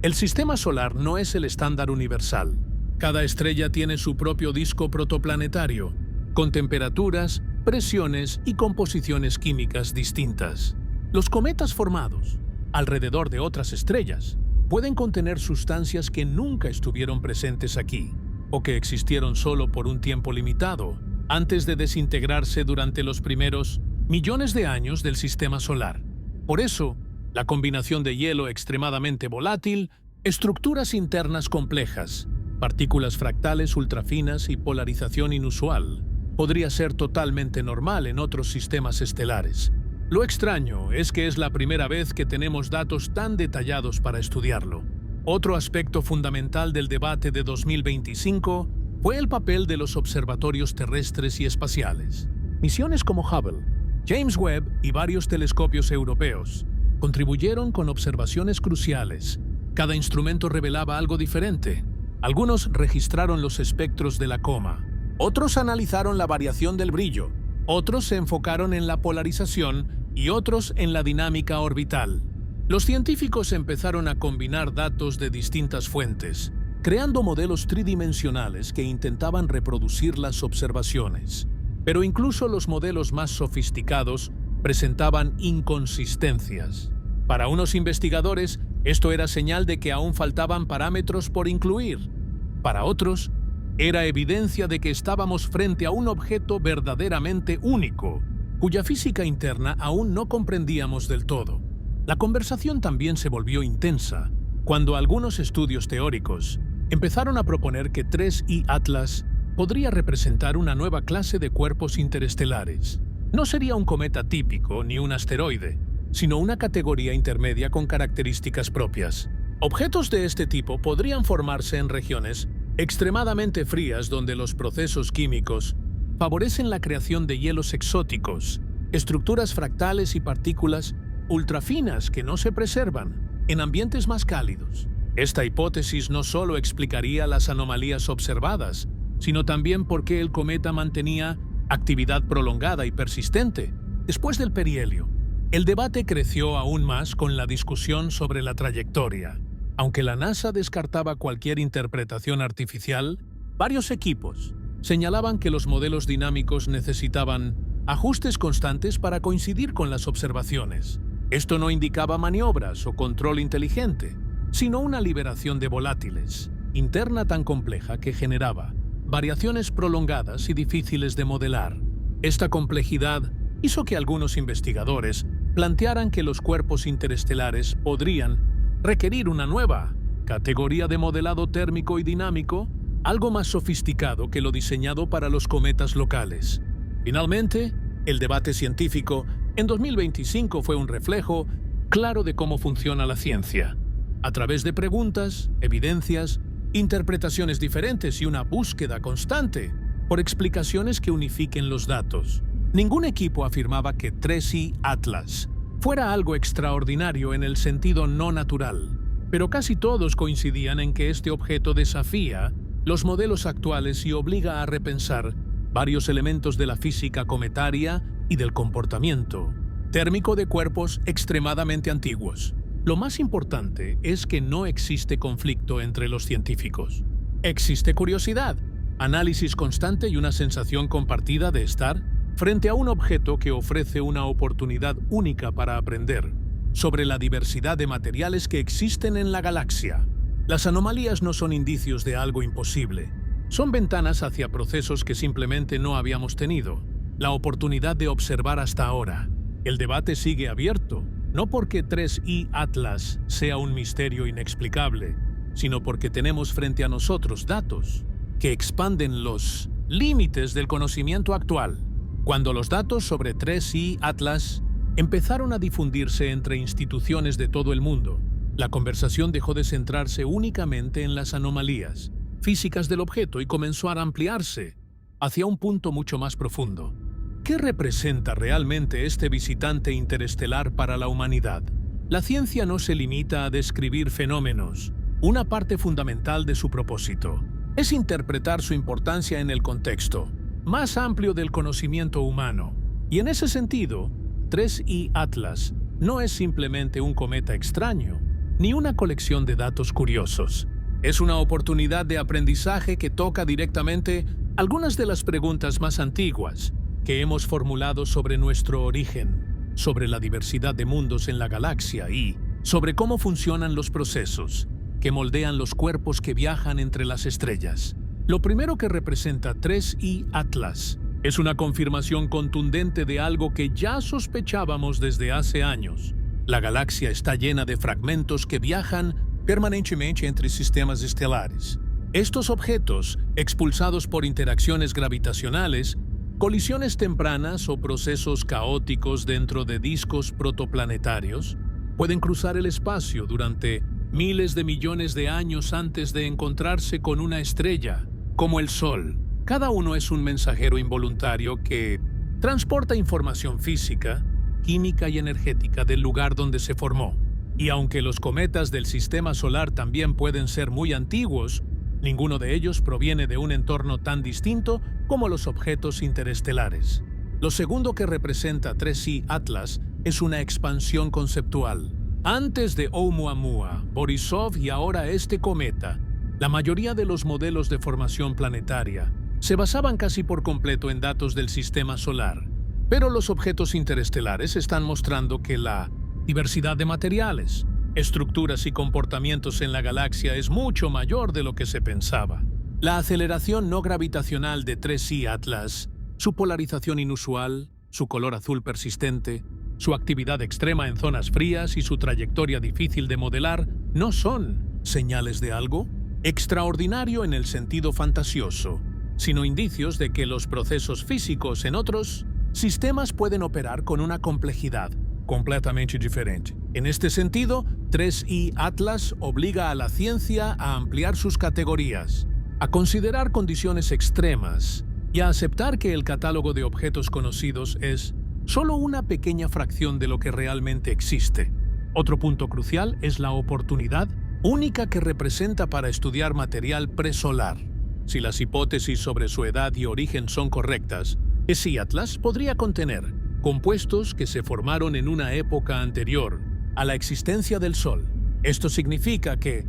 El sistema solar no es el estándar universal. Cada estrella tiene su propio disco protoplanetario, con temperaturas, presiones y composiciones químicas distintas. Los cometas formados alrededor de otras estrellas pueden contener sustancias que nunca estuvieron presentes aquí, o que existieron solo por un tiempo limitado, antes de desintegrarse durante los primeros millones de años del sistema solar. Por eso, la combinación de hielo extremadamente volátil, estructuras internas complejas, partículas fractales ultrafinas y polarización inusual podría ser totalmente normal en otros sistemas estelares. Lo extraño es que es la primera vez que tenemos datos tan detallados para estudiarlo. Otro aspecto fundamental del debate de 2025 fue el papel de los observatorios terrestres y espaciales. Misiones como Hubble, James Webb y varios telescopios europeos contribuyeron con observaciones cruciales. Cada instrumento revelaba algo diferente. Algunos registraron los espectros de la coma, otros analizaron la variación del brillo, otros se enfocaron en la polarización y otros en la dinámica orbital. Los científicos empezaron a combinar datos de distintas fuentes, creando modelos tridimensionales que intentaban reproducir las observaciones. Pero incluso los modelos más sofisticados presentaban inconsistencias. Para unos investigadores, esto era señal de que aún faltaban parámetros por incluir. Para otros, era evidencia de que estábamos frente a un objeto verdaderamente único, cuya física interna aún no comprendíamos del todo. La conversación también se volvió intensa cuando algunos estudios teóricos empezaron a proponer que 3I Atlas podría representar una nueva clase de cuerpos interestelares. No sería un cometa típico ni un asteroide, sino una categoría intermedia con características propias. Objetos de este tipo podrían formarse en regiones extremadamente frías donde los procesos químicos favorecen la creación de hielos exóticos, estructuras fractales y partículas ultrafinas que no se preservan en ambientes más cálidos. Esta hipótesis no solo explicaría las anomalías observadas, sino también por qué el cometa mantenía actividad prolongada y persistente después del perihelio. El debate creció aún más con la discusión sobre la trayectoria. Aunque la NASA descartaba cualquier interpretación artificial, varios equipos señalaban que los modelos dinámicos necesitaban ajustes constantes para coincidir con las observaciones. Esto no indicaba maniobras o control inteligente, sino una liberación de volátiles interna tan compleja que generaba variaciones prolongadas y difíciles de modelar. Esta complejidad hizo que algunos investigadores plantearan que los cuerpos interestelares podrían requerir una nueva categoría de modelado térmico y dinámico, algo más sofisticado que lo diseñado para los cometas locales. Finalmente, el debate científico en 2025 fue un reflejo claro de cómo funciona la ciencia. A través de preguntas, evidencias, interpretaciones diferentes y una búsqueda constante por explicaciones que unifiquen los datos. Ningún equipo afirmaba que 3I Atlas fuera algo extraordinario en el sentido no natural, pero casi todos coincidían en que este objeto desafía los modelos actuales y obliga a repensar varios elementos de la física cometaria y del comportamiento térmico de cuerpos extremadamente antiguos. Lo más importante es que no existe conflicto entre los científicos. Existe curiosidad, análisis constante y una sensación compartida de estar frente a un objeto que ofrece una oportunidad única para aprender sobre la diversidad de materiales que existen en la galaxia. Las anomalías no son indicios de algo imposible, son ventanas hacia procesos que simplemente no habíamos tenido la oportunidad de observar hasta ahora. El debate sigue abierto, no porque 3I Atlas sea un misterio inexplicable, sino porque tenemos frente a nosotros datos que expanden los límites del conocimiento actual. Cuando los datos sobre 3I Atlas empezaron a difundirse entre instituciones de todo el mundo, la conversación dejó de centrarse únicamente en las anomalías físicas del objeto y comenzó a ampliarse hacia un punto mucho más profundo. ¿Qué representa realmente este visitante interestelar para la humanidad? La ciencia no se limita a describir fenómenos. Una parte fundamental de su propósito es interpretar su importancia en el contexto más amplio del conocimiento humano. Y en ese sentido, 3I Atlas no es simplemente un cometa extraño, ni una colección de datos curiosos. Es una oportunidad de aprendizaje que toca directamente algunas de las preguntas más antiguas que hemos formulado sobre nuestro origen, sobre la diversidad de mundos en la galaxia y sobre cómo funcionan los procesos que moldean los cuerpos que viajan entre las estrellas. Lo primero que representa 3I Atlas es una confirmación contundente de algo que ya sospechábamos desde hace años. La galaxia está llena de fragmentos que viajan permanentemente entre sistemas estelares. Estos objetos, expulsados por interacciones gravitacionales, colisiones tempranas o procesos caóticos dentro de discos protoplanetarios, pueden cruzar el espacio durante miles de millones de años antes de encontrarse con una estrella, como el Sol. Cada uno es un mensajero involuntario que transporta información física, química y energética del lugar donde se formó. Y aunque los cometas del sistema solar también pueden ser muy antiguos, ninguno de ellos proviene de un entorno tan distinto como los objetos interestelares. Lo segundo que representa 3I Atlas es una expansión conceptual. Antes de Oumuamua, Borisov y ahora este cometa, la mayoría de los modelos de formación planetaria se basaban casi por completo en datos del sistema solar. Pero los objetos interestelares están mostrando que la diversidad de materiales, estructuras y comportamientos en la galaxia es mucho mayor de lo que se pensaba. La aceleración no gravitacional de 3I Atlas, su polarización inusual, su color azul persistente, Su actividad extrema en zonas frías y su trayectoria difícil de modelar no son señales de algo extraordinario en el sentido fantasioso, sino indicios de que los procesos físicos en otros sistemas pueden operar con una complejidad completamente diferente. En este sentido, 3I Atlas obliga a la ciencia a ampliar sus categorías, a considerar condiciones extremas y a aceptar que el catálogo de objetos conocidos es solo una pequeña fracción de lo que realmente existe. Otro punto crucial es la oportunidad única que representa para estudiar material presolar. Si las hipótesis sobre su edad y origen son correctas, ese Atlas podría contener compuestos que se formaron en una época anterior a la existencia del Sol. Esto significa que,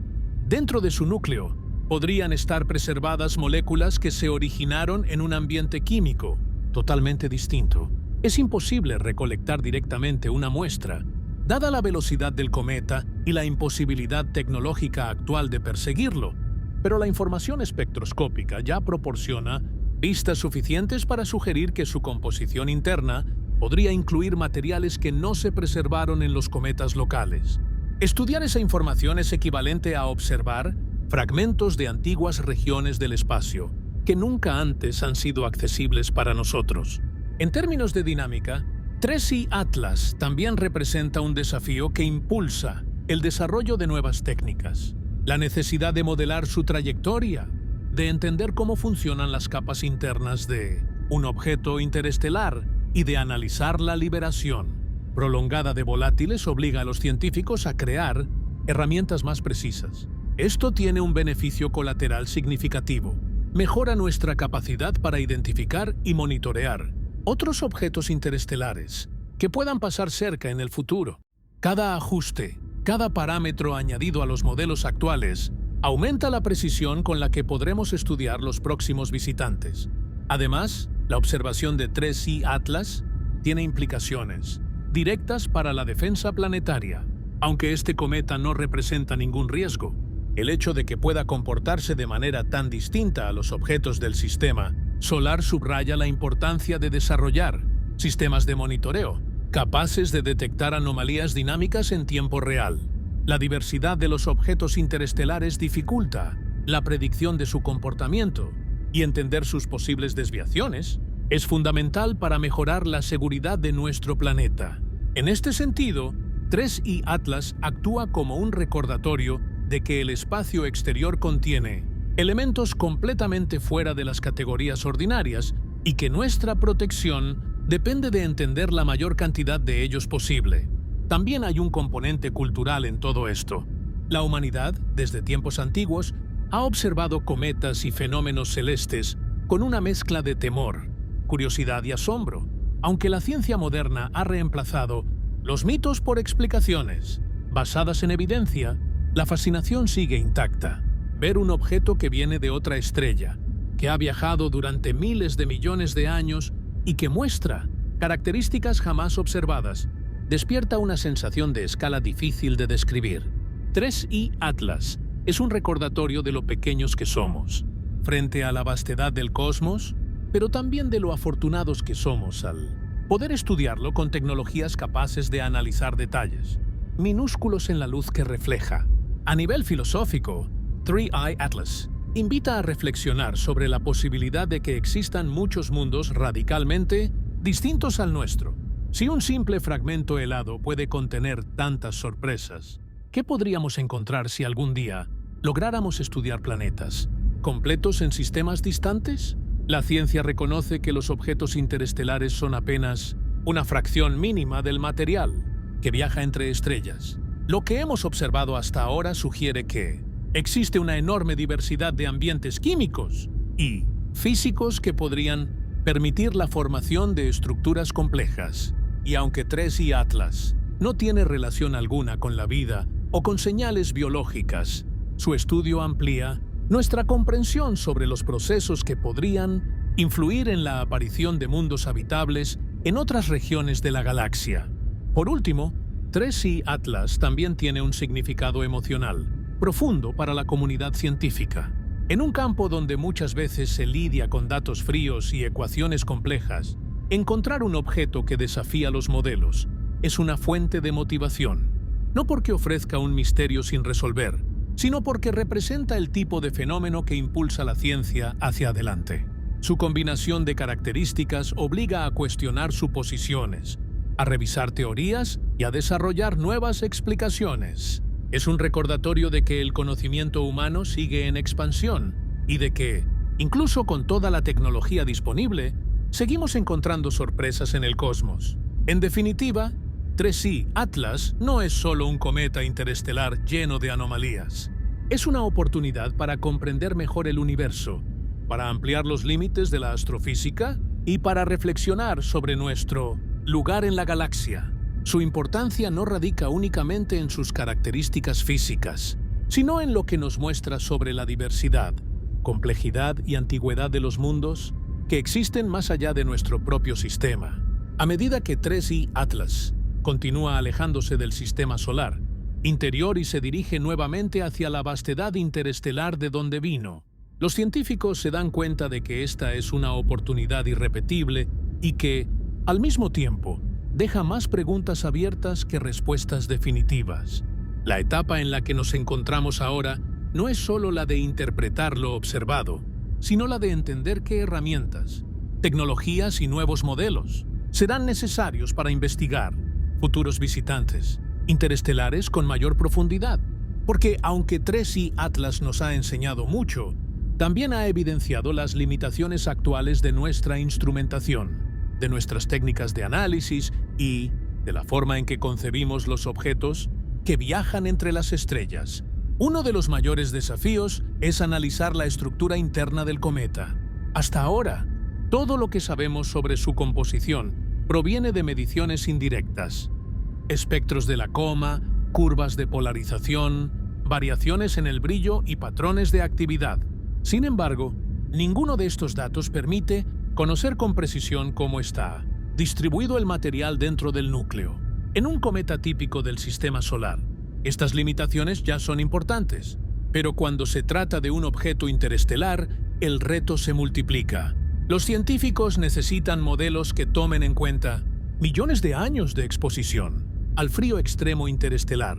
dentro de su núcleo, podrían estar preservadas moléculas que se originaron en un ambiente químico totalmente distinto. Es imposible recolectar directamente una muestra, dada la velocidad del cometa y la imposibilidad tecnológica actual de perseguirlo, pero la información espectroscópica ya proporciona pistas suficientes para sugerir que su composición interna podría incluir materiales que no se preservaron en los cometas locales. Estudiar esa información es equivalente a observar fragmentos de antiguas regiones del espacio que nunca antes han sido accesibles para nosotros. En términos de dinámica, 3I Atlas también representa un desafío que impulsa el desarrollo de nuevas técnicas. La necesidad de modelar su trayectoria, de entender cómo funcionan las capas internas de un objeto interestelar y de analizar la liberación prolongada de volátiles obliga a los científicos a crear herramientas más precisas. Esto tiene un beneficio colateral significativo. Mejora nuestra capacidad para identificar y monitorear otros objetos interestelares que puedan pasar cerca en el futuro. Cada ajuste, cada parámetro añadido a los modelos actuales, aumenta la precisión con la que podremos estudiar los próximos visitantes. Además, la observación de 3I Atlas tiene implicaciones directas para la defensa planetaria. Aunque este cometa no representa ningún riesgo, el hecho de que pueda comportarse de manera tan distinta a los objetos del sistema solar subraya la importancia de desarrollar sistemas de monitoreo capaces de detectar anomalías dinámicas en tiempo real. La diversidad de los objetos interestelares dificulta la predicción de su comportamiento, y entender sus posibles desviaciones es fundamental para mejorar la seguridad de nuestro planeta. En este sentido, 3I Atlas actúa como un recordatorio de que el espacio exterior contiene elementos completamente fuera de las categorías ordinarias y que nuestra protección depende de entender la mayor cantidad de ellos posible. También hay un componente cultural en todo esto. La humanidad, desde tiempos antiguos, ha observado cometas y fenómenos celestes con una mezcla de temor, curiosidad y asombro. Aunque la ciencia moderna ha reemplazado los mitos por explicaciones basadas en evidencia, la fascinación sigue intacta. Ver un objeto que viene de otra estrella, que ha viajado durante miles de millones de años y que muestra características jamás observadas, despierta una sensación de escala difícil de describir. 3I Atlas es un recordatorio de lo pequeños que somos, frente a la vastedad del cosmos, pero también de lo afortunados que somos al poder estudiarlo con tecnologías capaces de analizar detalles, minúsculos en la luz que refleja. A nivel filosófico, 3I Atlas invita a reflexionar sobre la posibilidad de que existan muchos mundos radicalmente distintos al nuestro. Si un simple fragmento helado puede contener tantas sorpresas, ¿qué podríamos encontrar si algún día lográramos estudiar planetas completos en sistemas distantes? La ciencia reconoce que los objetos interestelares son apenas una fracción mínima del material que viaja entre estrellas. Lo que hemos observado hasta ahora sugiere que existe una enorme diversidad de ambientes químicos y físicos que podrían permitir la formación de estructuras complejas. Y aunque 3I Atlas no tiene relación alguna con la vida o con señales biológicas, su estudio amplía nuestra comprensión sobre los procesos que podrían influir en la aparición de mundos habitables en otras regiones de la galaxia. Por último, 3I Atlas también tiene un significado emocional profundo para la comunidad científica. En un campo donde muchas veces se lidia con datos fríos y ecuaciones complejas, encontrar un objeto que desafía los modelos es una fuente de motivación, no porque ofrezca un misterio sin resolver, sino porque representa el tipo de fenómeno que impulsa la ciencia hacia adelante. Su combinación de características obliga a cuestionar suposiciones, a revisar teorías y a desarrollar nuevas explicaciones. Es un recordatorio de que el conocimiento humano sigue en expansión y de que, incluso con toda la tecnología disponible, seguimos encontrando sorpresas en el cosmos. En definitiva, 3I Atlas no es solo un cometa interestelar lleno de anomalías. Es una oportunidad para comprender mejor el universo, para ampliar los límites de la astrofísica y para reflexionar sobre nuestro lugar en la galaxia. Su importancia no radica únicamente en sus características físicas, sino en lo que nos muestra sobre la diversidad, complejidad y antigüedad de los mundos que existen más allá de nuestro propio sistema. A medida que 3I Atlas continúa alejándose del sistema solar interior y se dirige nuevamente hacia la vastedad interestelar de donde vino, los científicos se dan cuenta de que esta es una oportunidad irrepetible y que, al mismo tiempo, deja más preguntas abiertas que respuestas definitivas. La etapa en la que nos encontramos ahora no es solo la de interpretar lo observado, sino la de entender qué herramientas, tecnologías y nuevos modelos serán necesarios para investigar futuros visitantes interestelares con mayor profundidad. Porque aunque 3I Atlas nos ha enseñado mucho, también ha evidenciado las limitaciones actuales de nuestra instrumentación, de nuestras técnicas de análisis y de la forma en que concebimos los objetos que viajan entre las estrellas. Uno de los mayores desafíos es analizar la estructura interna del cometa. Hasta ahora, todo lo que sabemos sobre su composición proviene de mediciones indirectas. Espectros de la coma, curvas de polarización, variaciones en el brillo y patrones de actividad. Sin embargo, ninguno de estos datos permite conocer con precisión cómo está distribuido el material dentro del núcleo. En un cometa típico del sistema solar, estas limitaciones ya son importantes, pero cuando se trata de un objeto interestelar, el reto se multiplica. Los científicos necesitan modelos que tomen en cuenta millones de años de exposición al frío extremo interestelar,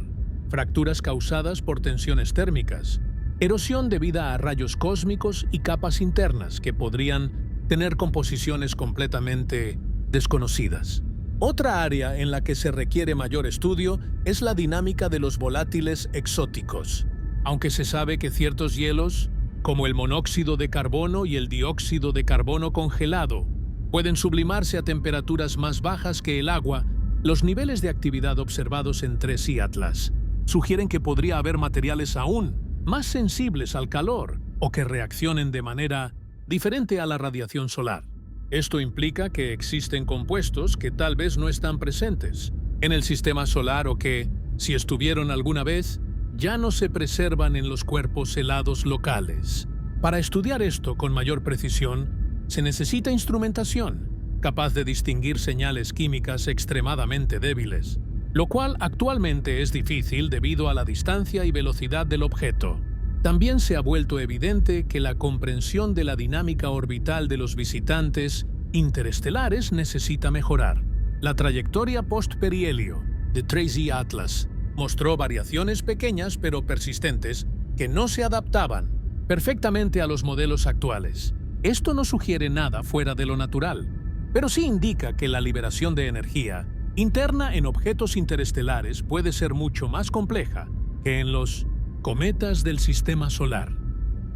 fracturas causadas por tensiones térmicas, erosión debida a rayos cósmicos y capas internas que podrían tener composiciones completamente desconocidas. Otra área en la que se requiere mayor estudio es la dinámica de los volátiles exóticos. Aunque se sabe que ciertos hielos, como el monóxido de carbono y el dióxido de carbono congelado, pueden sublimarse a temperaturas más bajas que el agua, los niveles de actividad observados en 3I Atlas sugieren que podría haber materiales aún más sensibles al calor o que reaccionen de manera diferente a la radiación solar. Esto implica que existen compuestos que tal vez no están presentes en el sistema solar o que, si estuvieron alguna vez, ya no se preservan en los cuerpos helados locales. Para estudiar esto con mayor precisión, se necesita instrumentación capaz de distinguir señales químicas extremadamente débiles, lo cual actualmente es difícil debido a la distancia y velocidad del objeto. También se ha vuelto evidente que la comprensión de la dinámica orbital de los visitantes interestelares necesita mejorar. La trayectoria post-perihelio de 3I Atlas mostró variaciones pequeñas pero persistentes que no se adaptaban perfectamente a los modelos actuales. Esto no sugiere nada fuera de lo natural, pero sí indica que la liberación de energía interna en objetos interestelares puede ser mucho más compleja que en los cometas del sistema solar.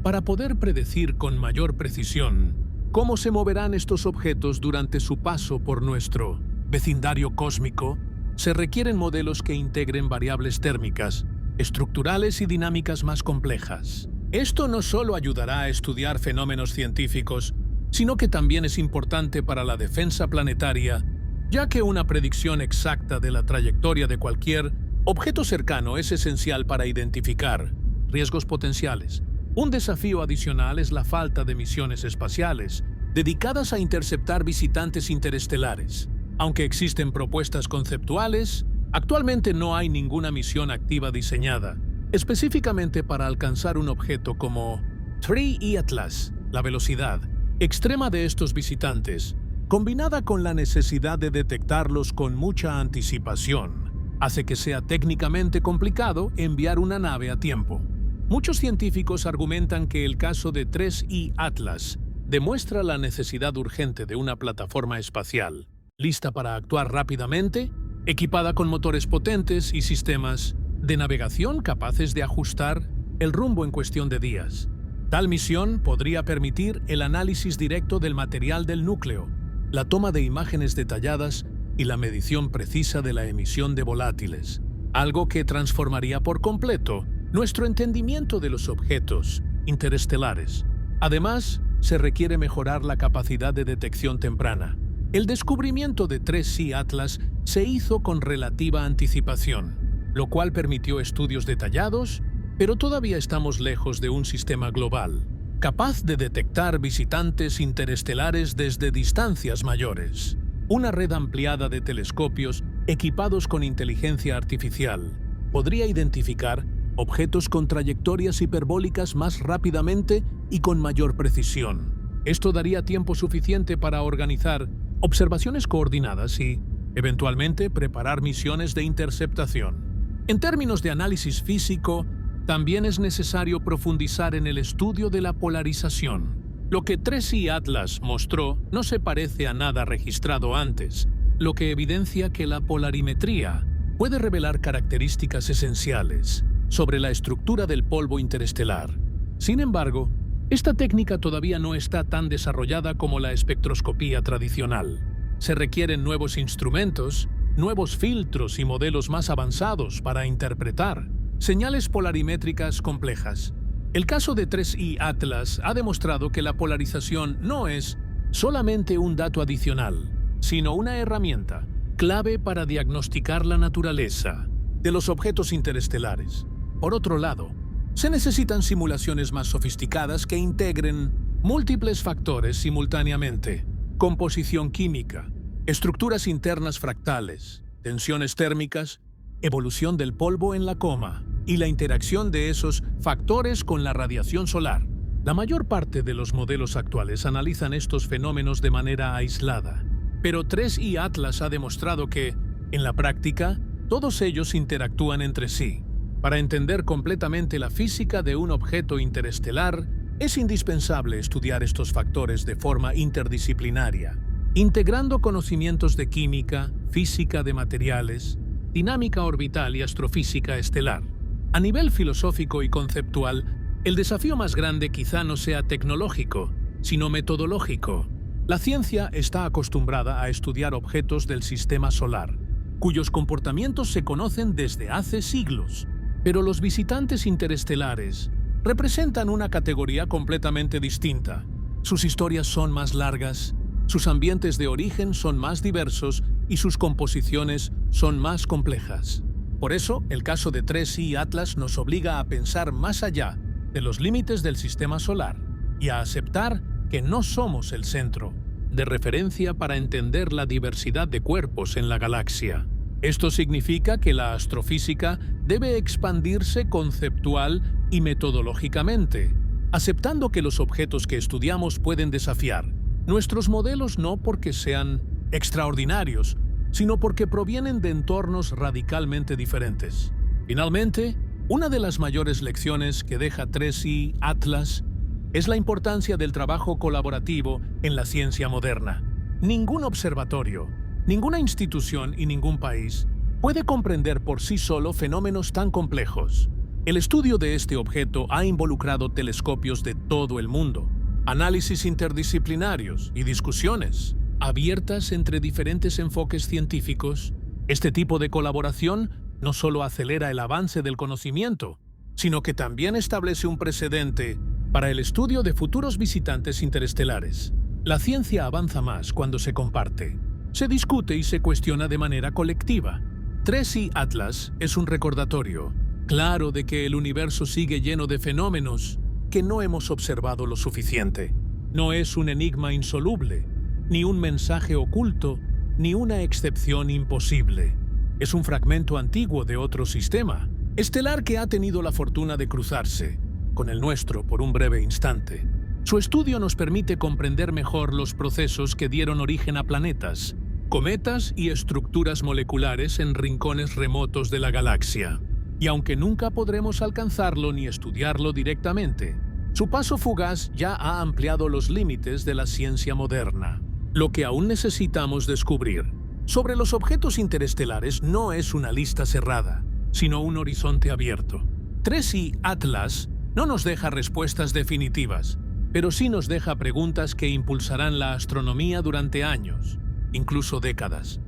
Para poder predecir con mayor precisión cómo se moverán estos objetos durante su paso por nuestro vecindario cósmico, se requieren modelos que integren variables térmicas, estructurales y dinámicas más complejas. Esto no solo ayudará a estudiar fenómenos científicos, sino que también es importante para la defensa planetaria, ya que una predicción exacta de la trayectoria de cualquier objeto cercano es esencial para identificar riesgos potenciales. Un desafío adicional es la falta de misiones espaciales dedicadas a interceptar visitantes interestelares. Aunque existen propuestas conceptuales, actualmente no hay ninguna misión activa diseñada específicamente para alcanzar un objeto como 3I Atlas. La velocidad extrema de estos visitantes combinada con la necesidad de detectarlos con mucha anticipación, hace que sea técnicamente complicado enviar una nave a tiempo. Muchos científicos argumentan que el caso de 3I Atlas demuestra la necesidad urgente de una plataforma espacial, lista para actuar rápidamente, equipada con motores potentes y sistemas de navegación capaces de ajustar el rumbo en cuestión de días. Tal misión podría permitir el análisis directo del material del núcleo, la toma de imágenes detalladas y la medición precisa de la emisión de volátiles, algo que transformaría por completo nuestro entendimiento de los objetos interestelares. Además, se requiere mejorar la capacidad de detección temprana. El descubrimiento de 3I Atlas se hizo con relativa anticipación, lo cual permitió estudios detallados, pero todavía estamos lejos de un sistema global, capaz de detectar visitantes interestelares desde distancias mayores. Una red ampliada de telescopios equipados con inteligencia artificial podría identificar objetos con trayectorias hiperbólicas más rápidamente y con mayor precisión. Esto daría tiempo suficiente para organizar observaciones coordinadas y, eventualmente, preparar misiones de interceptación. En términos de análisis físico, también es necesario profundizar en el estudio de la polarización. Lo que 3I Atlas mostró no se parece a nada registrado antes, lo que evidencia que la polarimetría puede revelar características esenciales sobre la estructura del polvo interestelar. Sin embargo, esta técnica todavía no está tan desarrollada como la espectroscopía tradicional. Se requieren nuevos instrumentos, nuevos filtros y modelos más avanzados para interpretar señales polarimétricas complejas. El caso de 3I Atlas ha demostrado que la polarización no es solamente un dato adicional, sino una herramienta clave para diagnosticar la naturaleza de los objetos interestelares. Por otro lado, se necesitan simulaciones más sofisticadas que integren múltiples factores simultáneamente: composición química, estructuras internas fractales, tensiones térmicas, evolución del polvo en la coma y la interacción de esos factores con la radiación solar. La mayor parte de los modelos actuales analizan estos fenómenos de manera aislada, pero 3I Atlas ha demostrado que, en la práctica, todos ellos interactúan entre sí. Para entender completamente la física de un objeto interestelar, es indispensable estudiar estos factores de forma interdisciplinaria, integrando conocimientos de química, física de materiales, dinámica orbital y astrofísica estelar. A nivel filosófico y conceptual, el desafío más grande quizá no sea tecnológico, sino metodológico. La ciencia está acostumbrada a estudiar objetos del sistema solar, cuyos comportamientos se conocen desde hace siglos. Pero los visitantes interestelares representan una categoría completamente distinta. Sus historias son más largas, sus ambientes de origen son más diversos y sus composiciones son más complejas. Por eso, el caso de 3I Atlas nos obliga a pensar más allá de los límites del sistema solar y a aceptar que no somos el centro de referencia para entender la diversidad de cuerpos en la galaxia. Esto significa que la astrofísica debe expandirse conceptual y metodológicamente, aceptando que los objetos que estudiamos pueden desafiar nuestros modelos no porque sean extraordinarios, sino porque provienen de entornos radicalmente diferentes. Finalmente, una de las mayores lecciones que deja 3I Atlas es la importancia del trabajo colaborativo en la ciencia moderna. Ningún observatorio, ninguna institución y ningún país puede comprender por sí solo fenómenos tan complejos. El estudio de este objeto ha involucrado telescopios de todo el mundo, análisis interdisciplinarios y discusiones abiertas entre diferentes enfoques científicos. Este tipo de colaboración no solo acelera el avance del conocimiento, sino que también establece un precedente para el estudio de futuros visitantes interestelares. La ciencia avanza más cuando se comparte, se discute y se cuestiona de manera colectiva. 3I Atlas es un recordatorio claro de que el universo sigue lleno de fenómenos que no hemos observado lo suficiente. No es un enigma insoluble, ni un mensaje oculto, ni una excepción imposible. Es un fragmento antiguo de otro sistema estelar que ha tenido la fortuna de cruzarse con el nuestro por un breve instante. Su estudio nos permite comprender mejor los procesos que dieron origen a planetas, cometas y estructuras moleculares en rincones remotos de la galaxia. Y aunque nunca podremos alcanzarlo ni estudiarlo directamente, su paso fugaz ya ha ampliado los límites de la ciencia moderna. Lo que aún necesitamos descubrir sobre los objetos interestelares no es una lista cerrada, sino un horizonte abierto. 3i Atlas no nos deja respuestas definitivas, pero sí nos deja preguntas que impulsarán la astronomía durante años, incluso décadas.